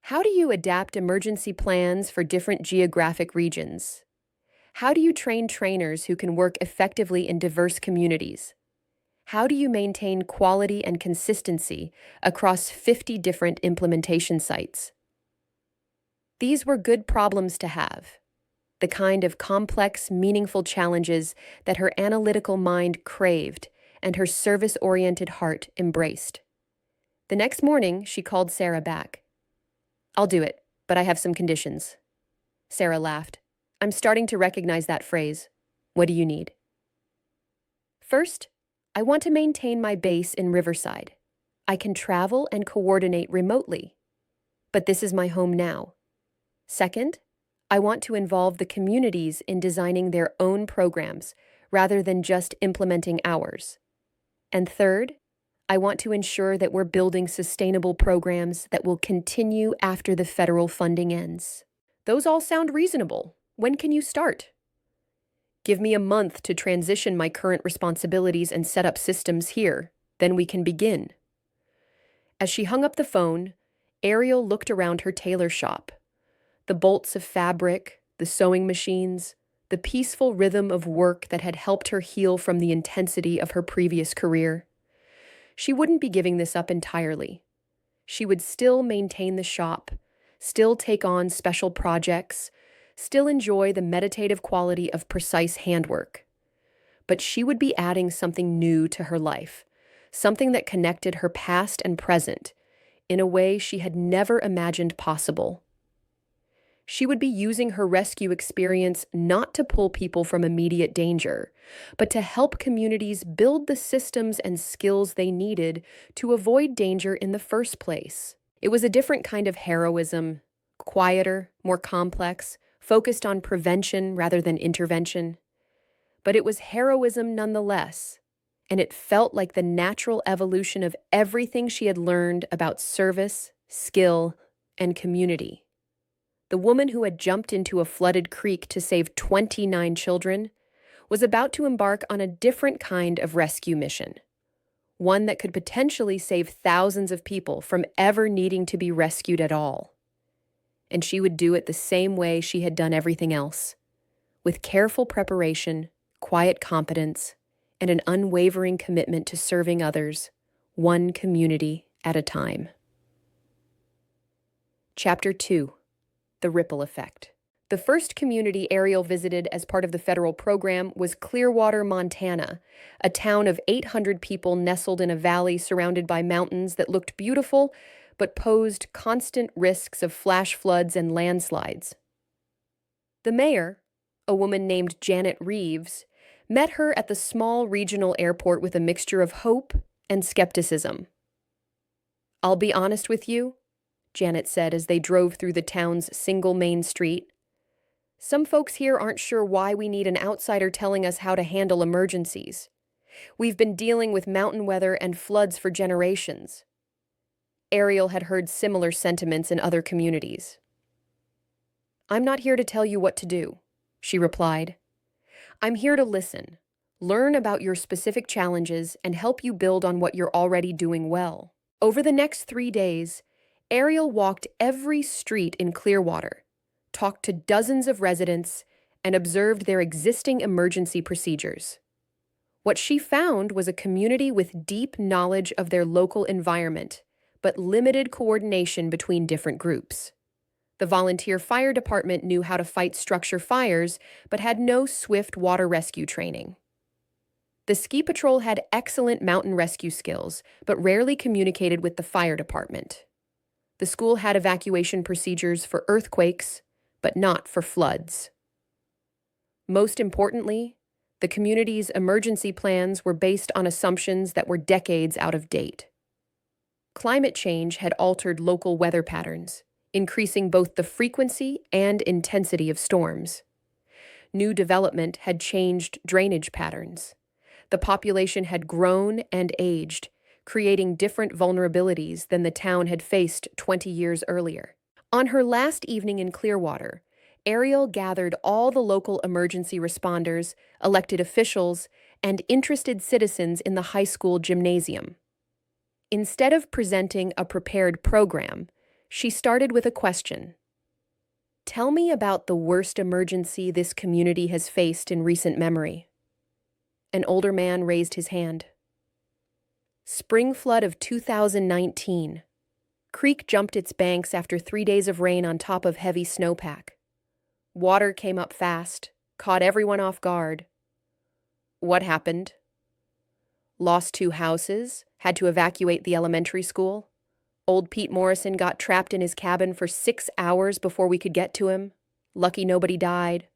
How do you adapt emergency plans for different geographic regions? How do you train trainers who can work effectively in diverse communities? How do you maintain quality and consistency across 50 different implementation sites? These were good problems to have, the kind of complex, meaningful challenges that her analytical mind craved and her service-oriented heart embraced. The next morning, she called Sarah back. "I'll do it, but I have some conditions." Sarah laughed. "I'm starting to recognize that phrase. What do you need?" "First, I want to maintain my base in Riverside. I can travel and coordinate remotely, but this is my home now. Second, I want to involve the communities in designing their own programs rather than just implementing ours. And third, I want to ensure that we're building sustainable programs that will continue after the federal funding ends." Those all sound reasonable. When can you start? "Give me a month to transition my current responsibilities and set up systems here. Then we can begin." As she hung up the phone, Ariel looked around her tailor shop. The bolts of fabric, the sewing machines, the peaceful rhythm of work that had helped her heal from the intensity of her previous career. She wouldn't be giving this up entirely. She would still maintain the shop, still take on special projects, still enjoy the meditative quality of precise handwork. But she would be adding something new to her life, something that connected her past and present in a way she had never imagined possible. She would be using her rescue experience not to pull people from immediate danger, but to help communities build the systems and skills they needed to avoid danger in the first place. It was a different kind of heroism, quieter, more complex, focused on prevention rather than intervention. But it was heroism nonetheless, and it felt like the natural evolution of everything she had learned about service, skill, and community. The woman who had jumped into a flooded creek to save 29 children was about to embark on a different kind of rescue mission, one that could potentially save thousands of people from ever needing to be rescued at all. And she would do it the same way she had done everything else, with careful preparation, quiet competence, and an unwavering commitment to serving others, one community at a time. Chapter 2. The Ripple Effect. The first community Ariel visited as part of the federal program was Clearwater, Montana, a town of 800 people nestled in a valley surrounded by mountains that looked beautiful but posed constant risks of flash floods and landslides. The mayor, a woman named Janet Reeves, met her at the small regional airport with a mixture of hope and skepticism. "I'll be honest with you," Janet said as they drove through the town's single main street. "Some folks here aren't sure why we need an outsider telling us how to handle emergencies. We've been dealing with mountain weather and floods for generations." Ariel had heard similar sentiments in other communities. "I'm not here to tell you what to do," she replied. "I'm here to listen, learn about your specific challenges, and help you build on what you're already doing well." Over the next 3 days, Ariel walked every street in Clearwater, talked to dozens of residents, and observed their existing emergency procedures. What she found was a community with deep knowledge of their local environment, but limited coordination between different groups. The volunteer fire department knew how to fight structure fires, but had no swift water rescue training. The ski patrol had excellent mountain rescue skills, but rarely communicated with the fire department. The school had evacuation procedures for earthquakes, but not for floods. Most importantly, The community's emergency plans were based on assumptions that were decades out of date. Climate change had altered local weather patterns, increasing both the frequency and intensity of storms. New development had changed drainage patterns. The population had grown and aged, creating different vulnerabilities than the town had faced 20 years earlier. On her last evening in Clearwater, Ariel gathered all the local emergency responders, elected officials, and interested citizens in the high school gymnasium. Instead of presenting a prepared program, she started with a question. Tell me about the worst emergency this community has faced in recent memory. An older man raised his hand. Spring flood of 2019. Creek jumped its banks after 3 days of rain on top of heavy snowpack. Water came up fast, caught everyone off guard. What happened? Lost 2 houses, had to evacuate the elementary school. Old Pete Morrison got trapped in his cabin for 6 hours before we could get to him. Lucky nobody died.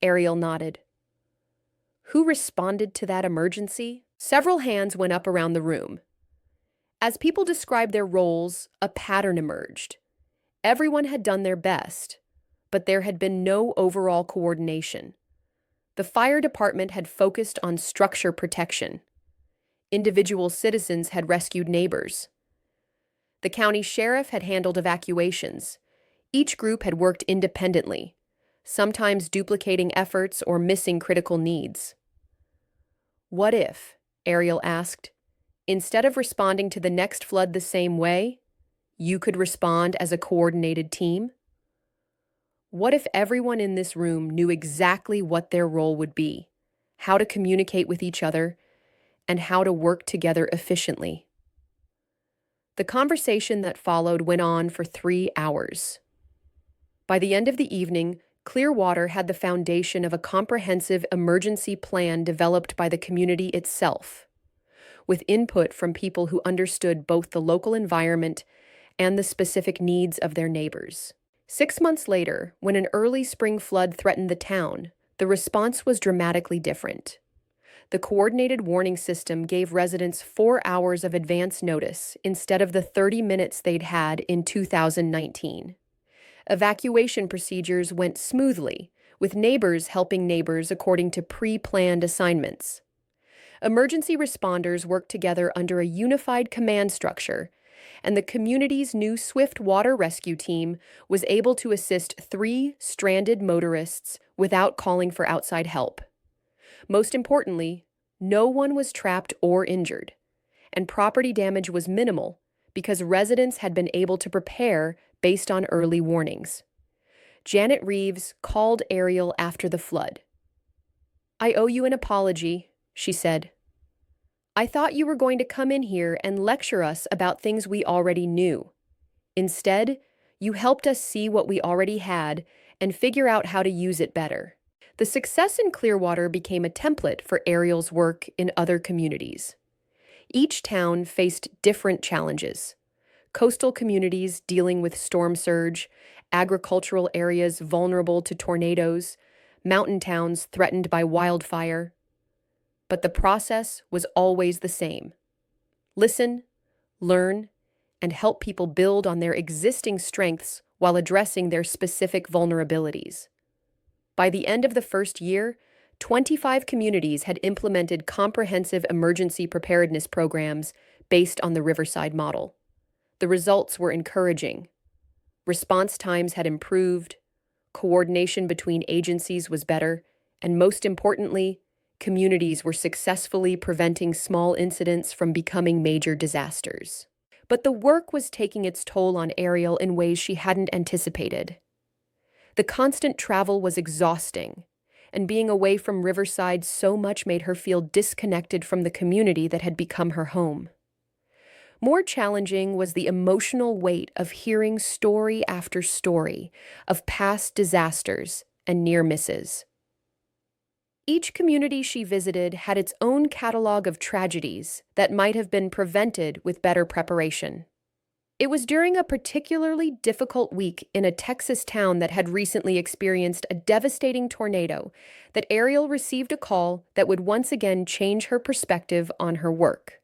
Ariel nodded. Who responded to that emergency? Several hands went up around the room. As people described their roles, a pattern emerged. Everyone had done their best, but there had been no overall coordination. The fire department had focused on structure protection. Individual citizens had rescued neighbors. The county sheriff had handled evacuations. Each group had worked independently, sometimes duplicating efforts or missing critical needs. What if, Ariel asked, instead of responding to the next flood the same way, you could respond as a coordinated team? What if everyone in this room knew exactly what their role would be, how to communicate with each other, and how to work together efficiently? The conversation that followed went on for 3 hours. By the end of the evening, Clearwater had the foundation of a comprehensive emergency plan developed by the community itself, with input from people who understood both the local environment and the specific needs of their neighbors. 6 months later, when an early spring flood threatened the town, the response was dramatically different. The coordinated warning system gave residents 4 hours of advance notice instead of the 30 minutes they'd had in 2019. Evacuation procedures went smoothly, with neighbors helping neighbors according to pre-planned assignments. Emergency responders worked together under a unified command structure, and the community's new swift water rescue team was able to assist 3 stranded motorists without calling for outside help. Most importantly, no one was trapped or injured, and property damage was minimal because residents had been able to prepare based on early warnings. Janet Reeves called Ariel after the flood. I owe you an apology, she said. I thought you were going to come in here and lecture us about things we already knew. Instead, you helped us see what we already had and figure out how to use it better. The success in Clearwater became a template for Ariel's work in other communities. Each town faced different challenges. Coastal communities dealing with storm surge, agricultural areas vulnerable to tornadoes, mountain towns threatened by wildfire. But the process was always the same. Listen, learn, and help people build on their existing strengths while addressing their specific vulnerabilities. By the end of the first year, 25 communities had implemented comprehensive emergency preparedness programs based on the Riverside model. The results were encouraging. Response times had improved, coordination between agencies was better, and most importantly, communities were successfully preventing small incidents from becoming major disasters. But the work was taking its toll on Ariel in ways she hadn't anticipated. The constant travel was exhausting, and being away from Riverside so much made her feel disconnected from the community that had become her home. More challenging was the emotional weight of hearing story after story of past disasters and near misses. Each community she visited had its own catalog of tragedies that might have been prevented with better preparation. It was during a particularly difficult week in a Texas town that had recently experienced a devastating tornado that Ariel received a call that would once again change her perspective on her work.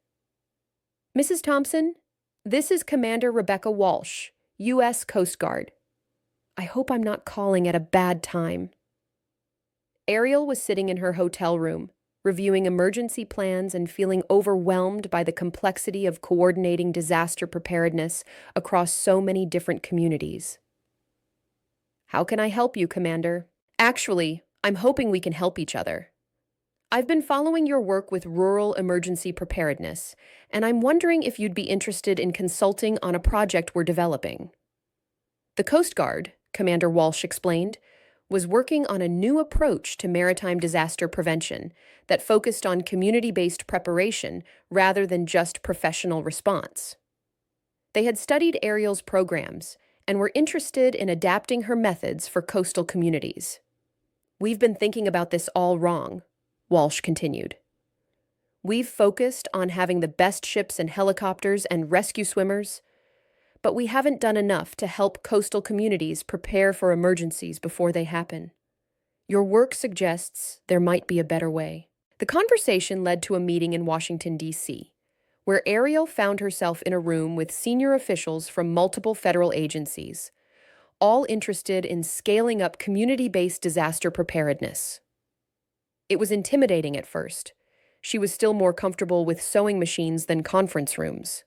Mrs. Thompson, this is Commander Rebecca Walsh, U.S. Coast Guard. I hope I'm not calling at a bad time. Ariel was sitting in her hotel room, reviewing emergency plans and feeling overwhelmed by the complexity of coordinating disaster preparedness across so many different communities. How can I help you, Commander? Actually, I'm hoping we can help each other. I've been following your work with rural emergency preparedness, and I'm wondering if you'd be interested in consulting on a project we're developing. The Coast Guard, Commander Walsh explained, was working on a new approach to maritime disaster prevention that focused on community-based preparation rather than just professional response. They had studied Ariel's programs and were interested in adapting her methods for coastal communities. We've been thinking about this all wrong, Walsh continued. We've focused on having the best ships and helicopters and rescue swimmers, but we haven't done enough to help coastal communities prepare for emergencies before they happen. Your work suggests there might be a better way. The conversation led to a meeting in Washington, D.C., where Ariel found herself in a room with senior officials from multiple federal agencies, all interested in scaling up community-based disaster preparedness. It was intimidating at first. She was still more comfortable with sewing machines than conference rooms.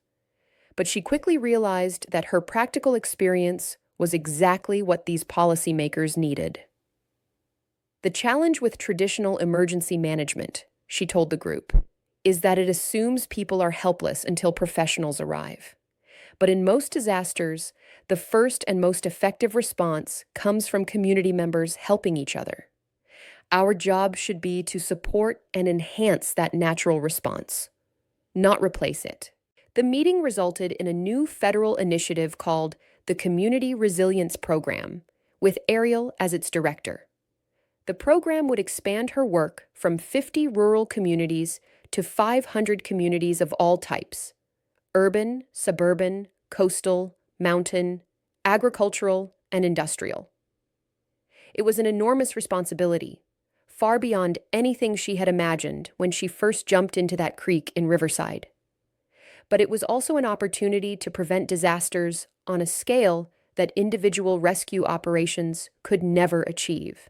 But she quickly realized that her practical experience was exactly what these policymakers needed. The challenge with traditional emergency management, she told the group, is that it assumes people are helpless until professionals arrive. But in most disasters, the first and most effective response comes from community members helping each other. Our job should be to support and enhance that natural response, not replace it. The meeting resulted in a new federal initiative called the Community Resilience Program, with Ariel as its director. The program would expand her work from 50 rural communities to 500 communities of all types: urban, suburban, coastal, mountain, agricultural, and industrial. It was an enormous responsibility, far beyond anything she had imagined when she first jumped into that creek in Riverside. But it was also an opportunity to prevent disasters on a scale that individual rescue operations could never achieve.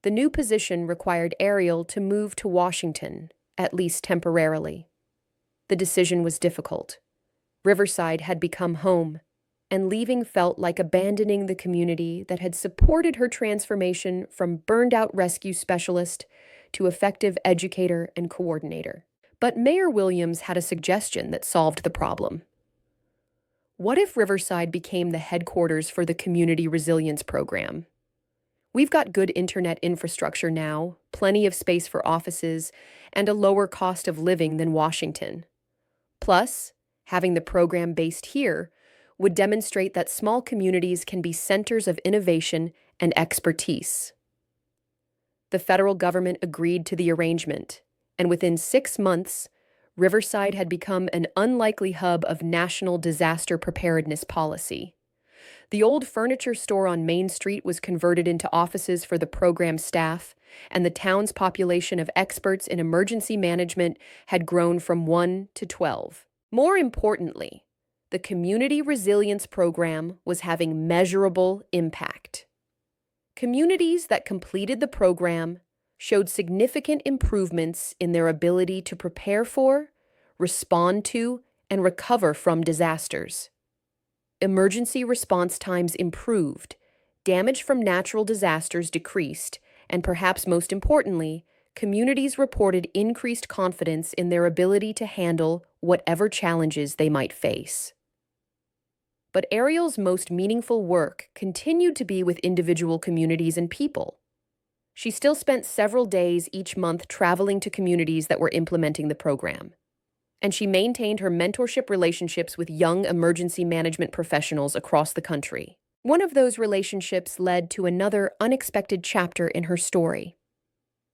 The new position required Ariel to move to Washington, at least temporarily. The decision was difficult. Riverside had become home, and leaving felt like abandoning the community that had supported her transformation from burned-out rescue specialist to effective educator and coordinator. But Mayor Williams had a suggestion that solved the problem. What if Riverside became the headquarters for the Community Resilience Program? We've got good internet infrastructure now, plenty of space for offices, and a lower cost of living than Washington. Plus, having the program based here would demonstrate that small communities can be centers of innovation and expertise. The federal government agreed to the arrangement, and within 6 months, Riverside had become an unlikely hub of national disaster preparedness policy. The old furniture store on Main Street was converted into offices for the program staff, and the town's population of experts in emergency management had grown from 1 to 12. More importantly, the Community Resilience Program was having measurable impact. Communities that completed the program showed significant improvements in their ability to prepare for, respond to, and recover from disasters. Emergency response times improved, damage from natural disasters decreased, and perhaps most importantly, communities reported increased confidence in their ability to handle whatever challenges they might face. But Ariel's most meaningful work continued to be with individual communities and people. She still spent several days each month traveling to communities that were implementing the program. And she maintained her mentorship relationships with young emergency management professionals across the country. One of those relationships led to another unexpected chapter in her story.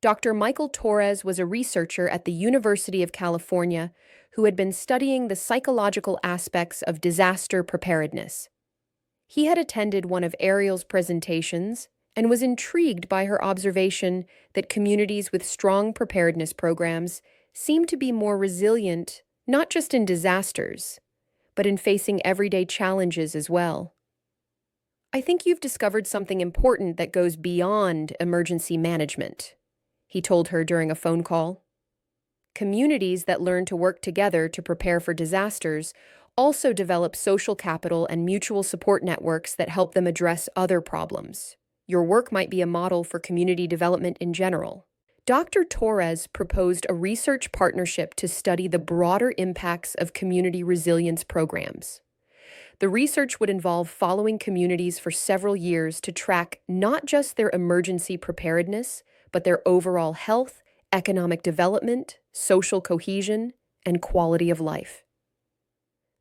Dr. Michael Torres was a researcher at the University of California who had been studying the psychological aspects of disaster preparedness. He had attended one of Ariel's presentations and was intrigued by her observation that communities with strong preparedness programs seem to be more resilient, not just in disasters, but in facing everyday challenges as well. "I think you've discovered something important that goes beyond emergency management," he told her during a phone call. Communities that learn to work together to prepare for disasters also develop social capital and mutual support networks that help them address other problems. Your work might be a model for community development in general. Dr. Torres proposed a research partnership to study the broader impacts of community resilience programs. The research would involve following communities for several years to track not just their emergency preparedness, but their overall health, economic development, social cohesion, and quality of life.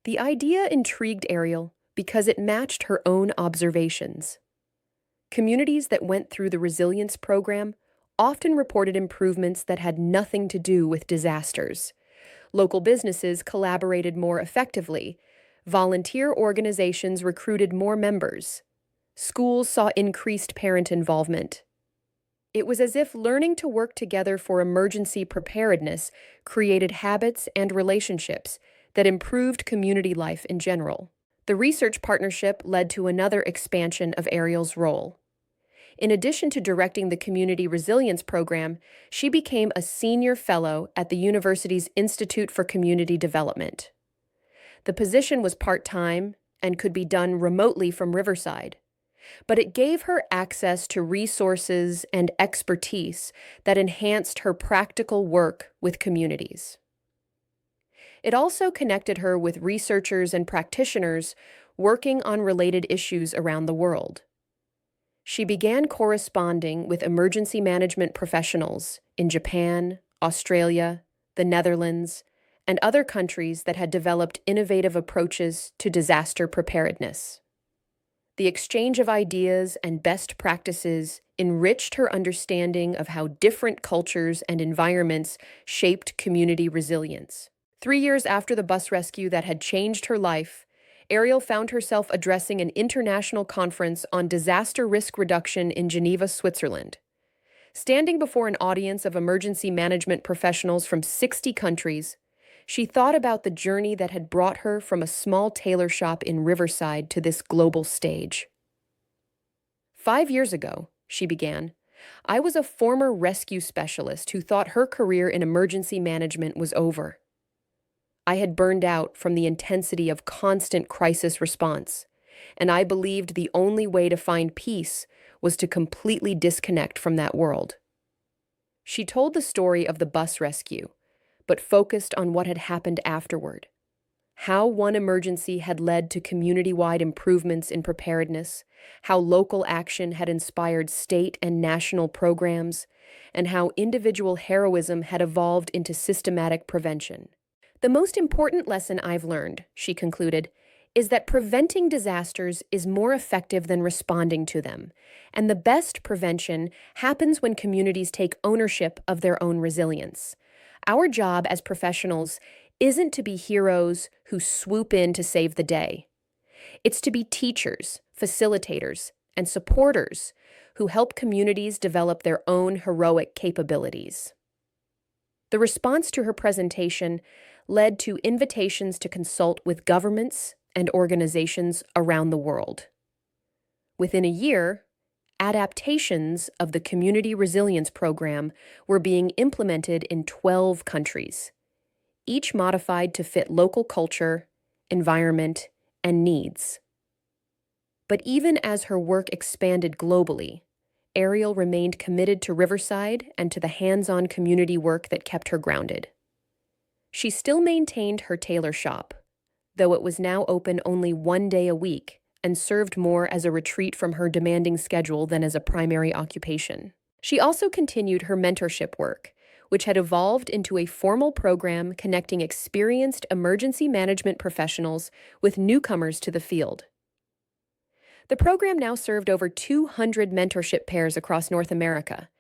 The idea intrigued Ariel because it matched her own observations. Communities that went through the resilience program often reported improvements that had nothing to do with disasters. Local businesses collaborated more effectively. Volunteer organizations recruited more members. Schools saw increased parent involvement. It was as if learning to work together for emergency preparedness created habits and relationships that improved community life in general. The research partnership led to another expansion of Ariel's role. In addition to directing the Community Resilience Program, she became a senior fellow at the university's Institute for Community Development. The position was part-time and could be done remotely from Riverside, but it gave her access to resources and expertise that enhanced her practical work with communities. It also connected her with researchers and practitioners working on related issues around the world. She began corresponding with emergency management professionals in Japan, Australia, the Netherlands, and other countries that had developed innovative approaches to disaster preparedness. The exchange of ideas and best practices enriched her understanding of how different cultures and environments shaped community resilience. 3 years after the bus rescue that had changed her life, Ariel found herself addressing an international conference on disaster risk reduction in Geneva, Switzerland. Standing before an audience of emergency management professionals from 60 countries, she thought about the journey that had brought her from a small tailor shop in Riverside to this global stage. "5 years ago," she began, "I was a former rescue specialist who thought her career in emergency management was over. I had burned out from the intensity of constant crisis response, and I believed the only way to find peace was to completely disconnect from that world." She told the story of the bus rescue, but focused on what had happened afterward. How one emergency had led to community-wide improvements in preparedness, how local action had inspired state and national programs, and how individual heroism had evolved into systematic prevention. "The most important lesson I've learned," she concluded, "is that preventing disasters is more effective than responding to them, and the best prevention happens when communities take ownership of their own resilience. Our job as professionals isn't to be heroes who swoop in to save the day. It's to be teachers, facilitators, and supporters who help communities develop their own heroic capabilities." The response to her presentation led to invitations to consult with governments and organizations around the world. Within a year, adaptations of the Community Resilience Program were being implemented in 12 countries, each modified to fit local culture, environment, and needs. But even as her work expanded globally, Ariel remained committed to Riverside and to the hands-on community work that kept her grounded. She still maintained her tailor shop, though it was now open only 1 day a week and served more as a retreat from her demanding schedule than as a primary occupation. She also continued her mentorship work, which had evolved into a formal program connecting experienced emergency management professionals with newcomers to the field. The program now served over 200 mentorship pairs across North America,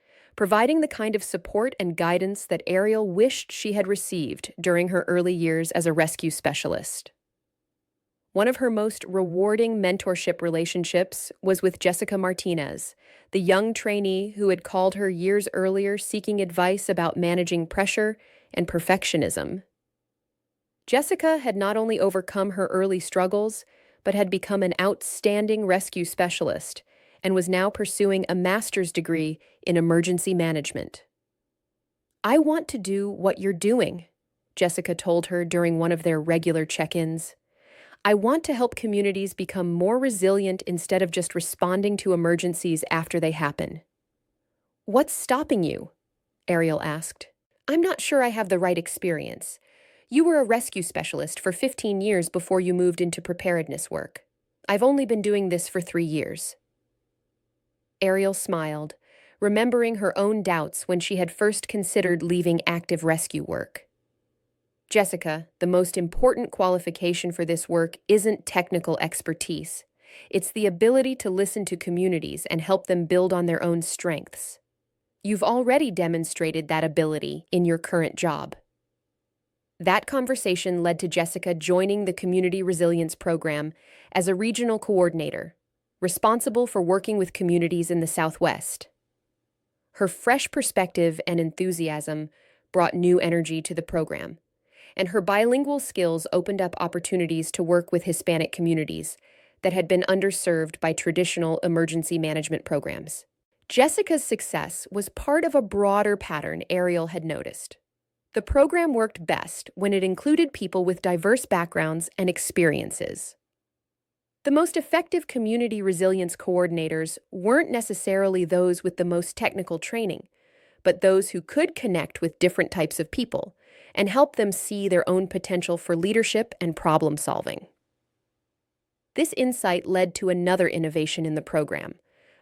providing the kind of support and guidance that Ariel wished she had received during her early years as a rescue specialist. One of her most rewarding mentorship relationships was with Jessica Martinez, the young trainee who had called her years earlier seeking advice about managing pressure and perfectionism. Jessica had not only overcome her early struggles, but had become an outstanding rescue specialist and was now pursuing a master's degree in emergency management. "I want to do what you're doing," Jessica told her during one of their regular check-ins. "I want to help communities become more resilient instead of just responding to emergencies after they happen." "What's stopping you?" Ariel asked. "I'm not sure I have the right experience. You were a rescue specialist for 15 years before you moved into preparedness work. I've only been doing this for 3 years." Ariel smiled, remembering her own doubts when she had first considered leaving active rescue work. "Jessica, the most important qualification for this work isn't technical expertise. It's the ability to listen to communities and help them build on their own strengths. You've already demonstrated that ability in your current job." That conversation led to Jessica joining the Community Resilience Program as a regional coordinator, responsible for working with communities in the Southwest. Her fresh perspective and enthusiasm brought new energy to the program, and her bilingual skills opened up opportunities to work with Hispanic communities that had been underserved by traditional emergency management programs. Jessica's success was part of a broader pattern Ariel had noticed. The program worked best when it included people with diverse backgrounds and experiences. The most effective community resilience coordinators weren't necessarily those with the most technical training, but those who could connect with different types of people and help them see their own potential for leadership and problem solving. This insight led to another innovation in the program,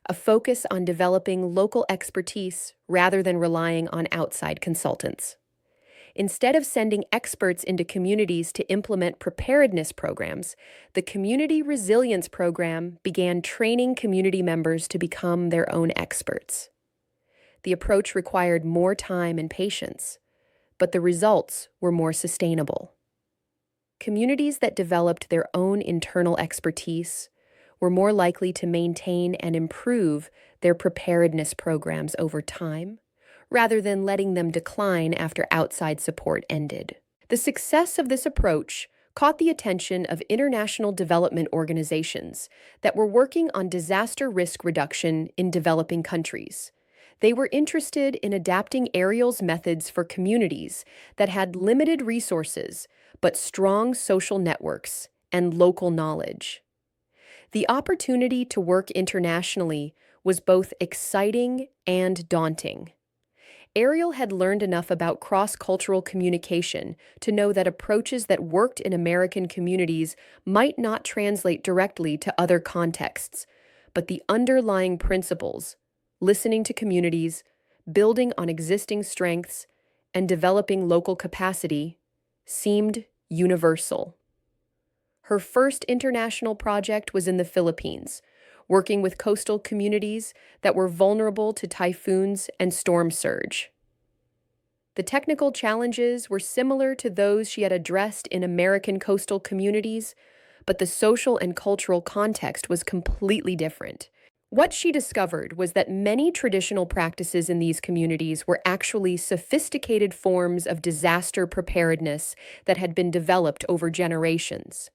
a focus on developing local expertise rather than relying on outside consultants. Instead of sending experts into communities to implement preparedness programs, the Community Resilience Program began training community members to become their own experts. The approach required more time and patience, but the results were more sustainable. Communities that developed their own internal expertise were more likely to maintain and improve their preparedness programs over time, rather than letting them decline after outside support ended. The success of this approach caught the attention of international development organizations that were working on disaster risk reduction in developing countries. They were interested in adapting Ariel's methods for communities that had limited resources but strong social networks and local knowledge. The opportunity to work internationally was both exciting and daunting. Ariel had learned enough about cross-cultural communication to know that approaches that worked in American communities might not translate directly to other contexts, but the underlying principles, listening to communities, building on existing strengths, and developing local capacity, seemed universal. Her first international project was in the Philippines, working with coastal communities that were vulnerable to typhoons and storm surge. The technical challenges were similar to those she had addressed in American coastal communities, but the social and cultural context was completely different. What she discovered was that many traditional practices in these communities were actually sophisticated forms of disaster preparedness that had been developed over generations.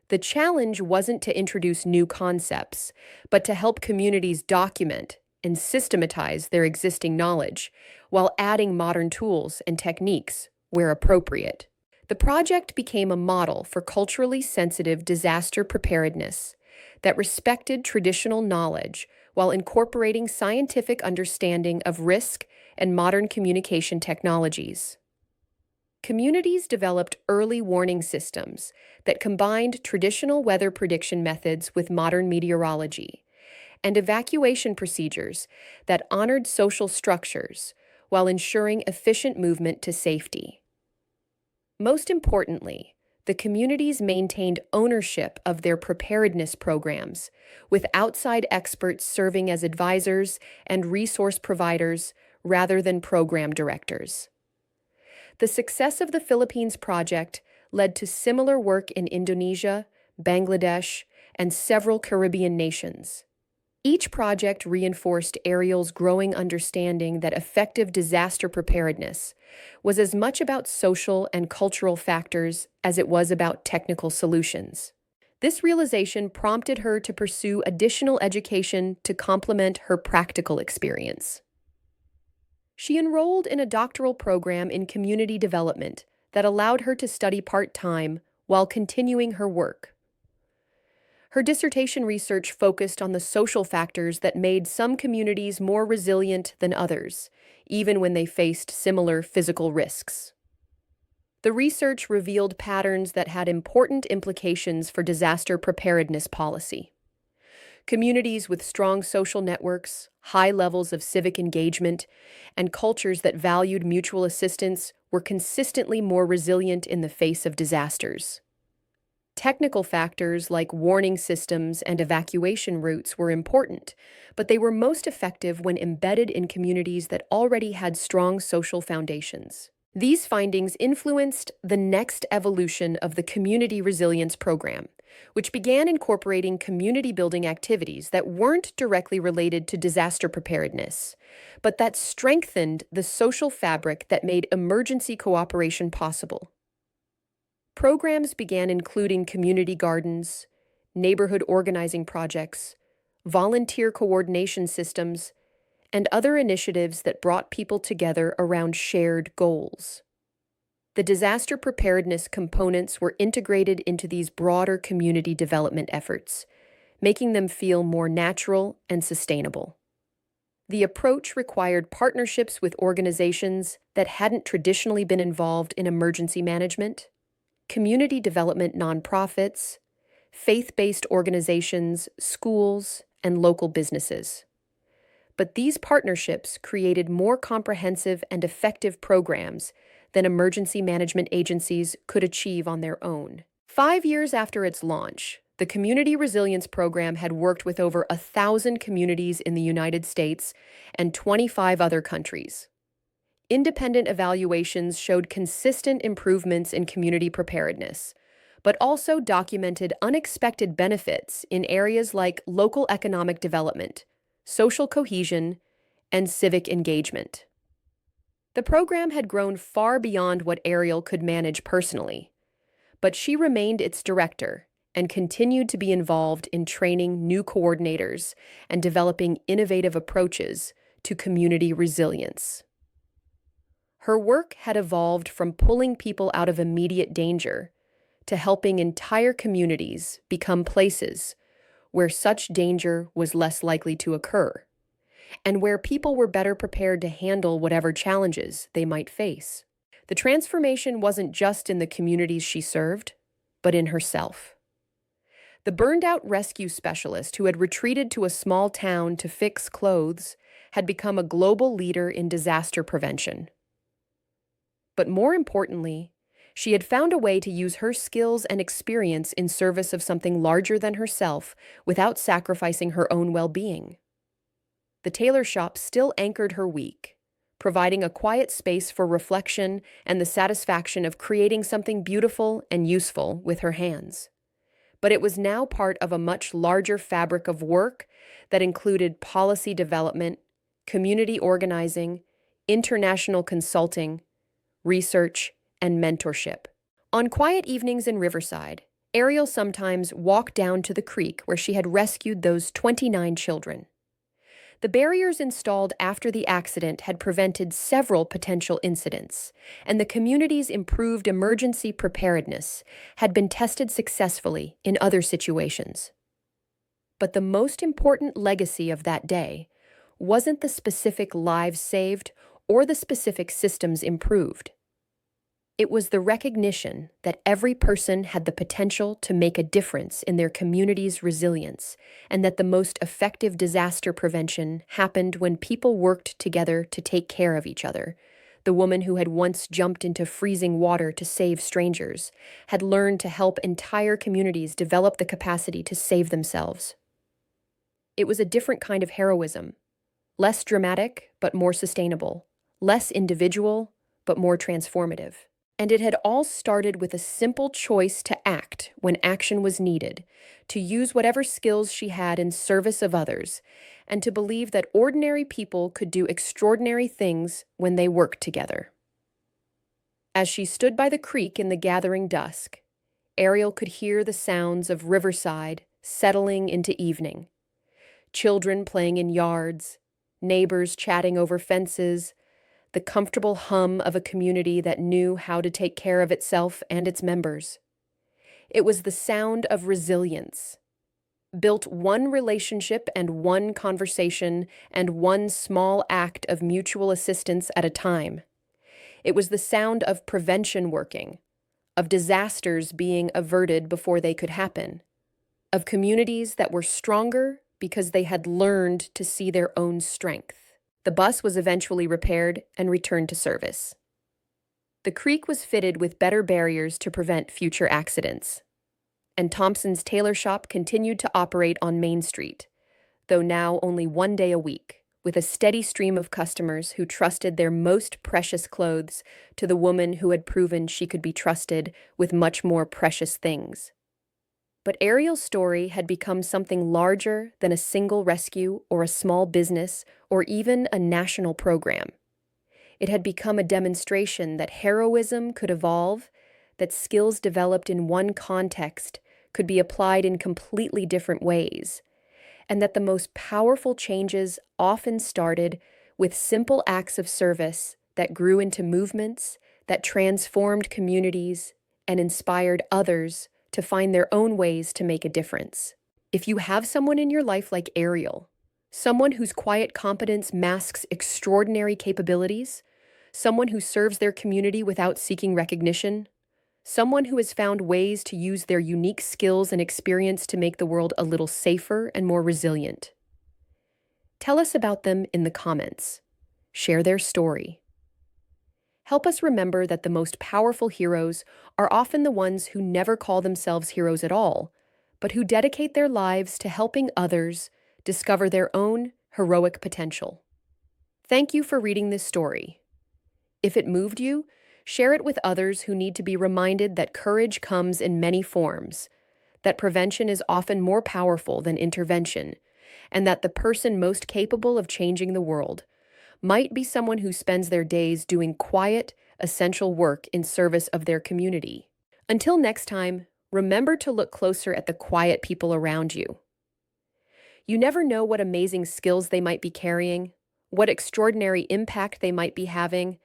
The challenge wasn't to introduce new concepts, but to help communities document and systematize their existing knowledge, while adding modern tools and techniques where appropriate. The project became a model for culturally sensitive disaster preparedness that respected traditional knowledge while incorporating scientific understanding of risk and modern communication technologies. Communities developed early warning systems that combined traditional weather prediction methods with modern meteorology, and evacuation procedures that honored social structures while ensuring efficient movement to safety. Most importantly, The communities maintained ownership of their preparedness programs, with outside experts serving as advisors and resource providers rather than program directors. The success of the Philippines project led to similar work in Indonesia, Bangladesh, and several Caribbean nations. Each project reinforced Ariel's growing understanding that effective disaster preparedness was as much about social and cultural factors as it was about technical solutions. This realization prompted her to pursue additional education to complement her practical experience. She enrolled in a doctoral program in community development that allowed her to study part-time while continuing her work. Her dissertation research focused on the social factors that made some communities more resilient than others, even when they faced similar physical risks. The research revealed patterns that had important implications for disaster preparedness policy. Communities with strong social networks, high levels of civic engagement, and cultures that valued mutual assistance were consistently more resilient in the face of disasters. Technical factors like warning systems and evacuation routes were important, but they were most effective when embedded in communities that already had strong social foundations. These findings influenced the next evolution of the Community Resilience Program, which began incorporating community-building activities that weren't directly related to disaster preparedness, but that strengthened the social fabric that made emergency cooperation possible. Programs began including community gardens, neighborhood organizing projects, volunteer coordination systems, and other initiatives that brought people together around shared goals. The disaster preparedness components were integrated into these broader community development efforts, making them feel more natural and sustainable. The approach required partnerships with organizations that hadn't traditionally been involved in emergency management, community development nonprofits, faith-based organizations, schools, and local businesses. But these partnerships created more comprehensive and effective programs than emergency management agencies could achieve on their own. 5 years after its launch, the Community Resilience Program had worked with over 1,000 communities in the United States and 25 other countries. Independent evaluations showed consistent improvements in community preparedness, but also documented unexpected benefits in areas like local economic development, social cohesion, and civic engagement. The program had grown far beyond what Ariel could manage personally, but she remained its director and continued to be involved in training new coordinators and developing innovative approaches to community resilience. Her work had evolved from pulling people out of immediate danger to helping entire communities become places where such danger was less likely to occur, and where people were better prepared to handle whatever challenges they might face. The transformation wasn't just in the communities she served, but in herself. The burned-out rescue specialist who had retreated to a small town to fix clothes had become a global leader in disaster prevention. But more importantly, she had found a way to use her skills and experience in service of something larger than herself without sacrificing her own well-being. The tailor shop still anchored her week, providing a quiet space for reflection and the satisfaction of creating something beautiful and useful with her hands. But it was now part of a much larger fabric of work that included policy development, community organizing, international consulting, research, and mentorship. On quiet evenings in Riverside, Ariel sometimes walked down to the creek where she had rescued those 29 children. The barriers installed after the accident had prevented several potential incidents, and the community's improved emergency preparedness had been tested successfully in other situations. But the most important legacy of that day wasn't the specific lives saved or the specific systems improved. It was the recognition that every person had the potential to make a difference in their community's resilience, and that the most effective disaster prevention happened when people worked together to take care of each other, The woman who had once jumped into freezing water to save strangers had learned to help entire communities develop the capacity to save themselves. It was a different kind of heroism, less dramatic but more sustainable, less individual but more transformative. And it had all started with a simple choice to act when action was needed, to use whatever skills she had in service of others, and to believe that ordinary people could do extraordinary things when they worked together. As she stood by the creek in the gathering dusk, Ariel could hear the sounds of Riverside settling into evening. Children playing in yards, neighbors chatting over fences, the comfortable hum of a community that knew how to take care of itself and its members. It was the sound of resilience, built one relationship and one conversation and one small act of mutual assistance at a time. It was the sound of prevention working, of disasters being averted before they could happen, of communities that were stronger because they had learned to see their own strength. The bus was eventually repaired and returned to service. The creek was fitted with better barriers to prevent future accidents, and Thompson's tailor shop continued to operate on Main Street, though now only one day a week, with a steady stream of customers who trusted their most precious clothes to the woman who had proven she could be trusted with much more precious things. But Ariel's story had become something larger than a single rescue or a small business or even a national program. It had become a demonstration that heroism could evolve, that skills developed in one context could be applied in completely different ways, and that the most powerful changes often started with simple acts of service that grew into movements, that transformed communities, and inspired others to find their own ways to make a difference. If you have someone in your life like Ariel, someone whose quiet competence masks extraordinary capabilities, someone who serves their community without seeking recognition, someone who has found ways to use their unique skills and experience to make the world a little safer and more resilient, tell us about them in the comments. Share their story. Help us remember that the most powerful heroes are often the ones who never call themselves heroes at all, but who dedicate their lives to helping others discover their own heroic potential. Thank you for reading this story. If it moved you, share it with others who need to be reminded that courage comes in many forms, that prevention is often more powerful than intervention, and that the person most capable of changing the world might be someone who spends their days doing quiet, essential work in service of their community. Until next time, remember to look closer at the quiet people around you. You never know what amazing skills they might be carrying, what extraordinary impact they might be having,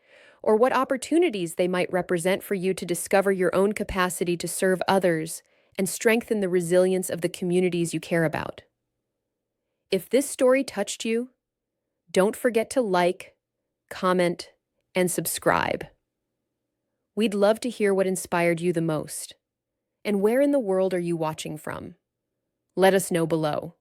or what opportunities they might represent for you to discover your own capacity to serve others and strengthen the resilience of the communities you care about. If this story touched you, don't forget to like, comment, and subscribe. We'd love to hear what inspired you the most. And where in the world are you watching from? Let us know below.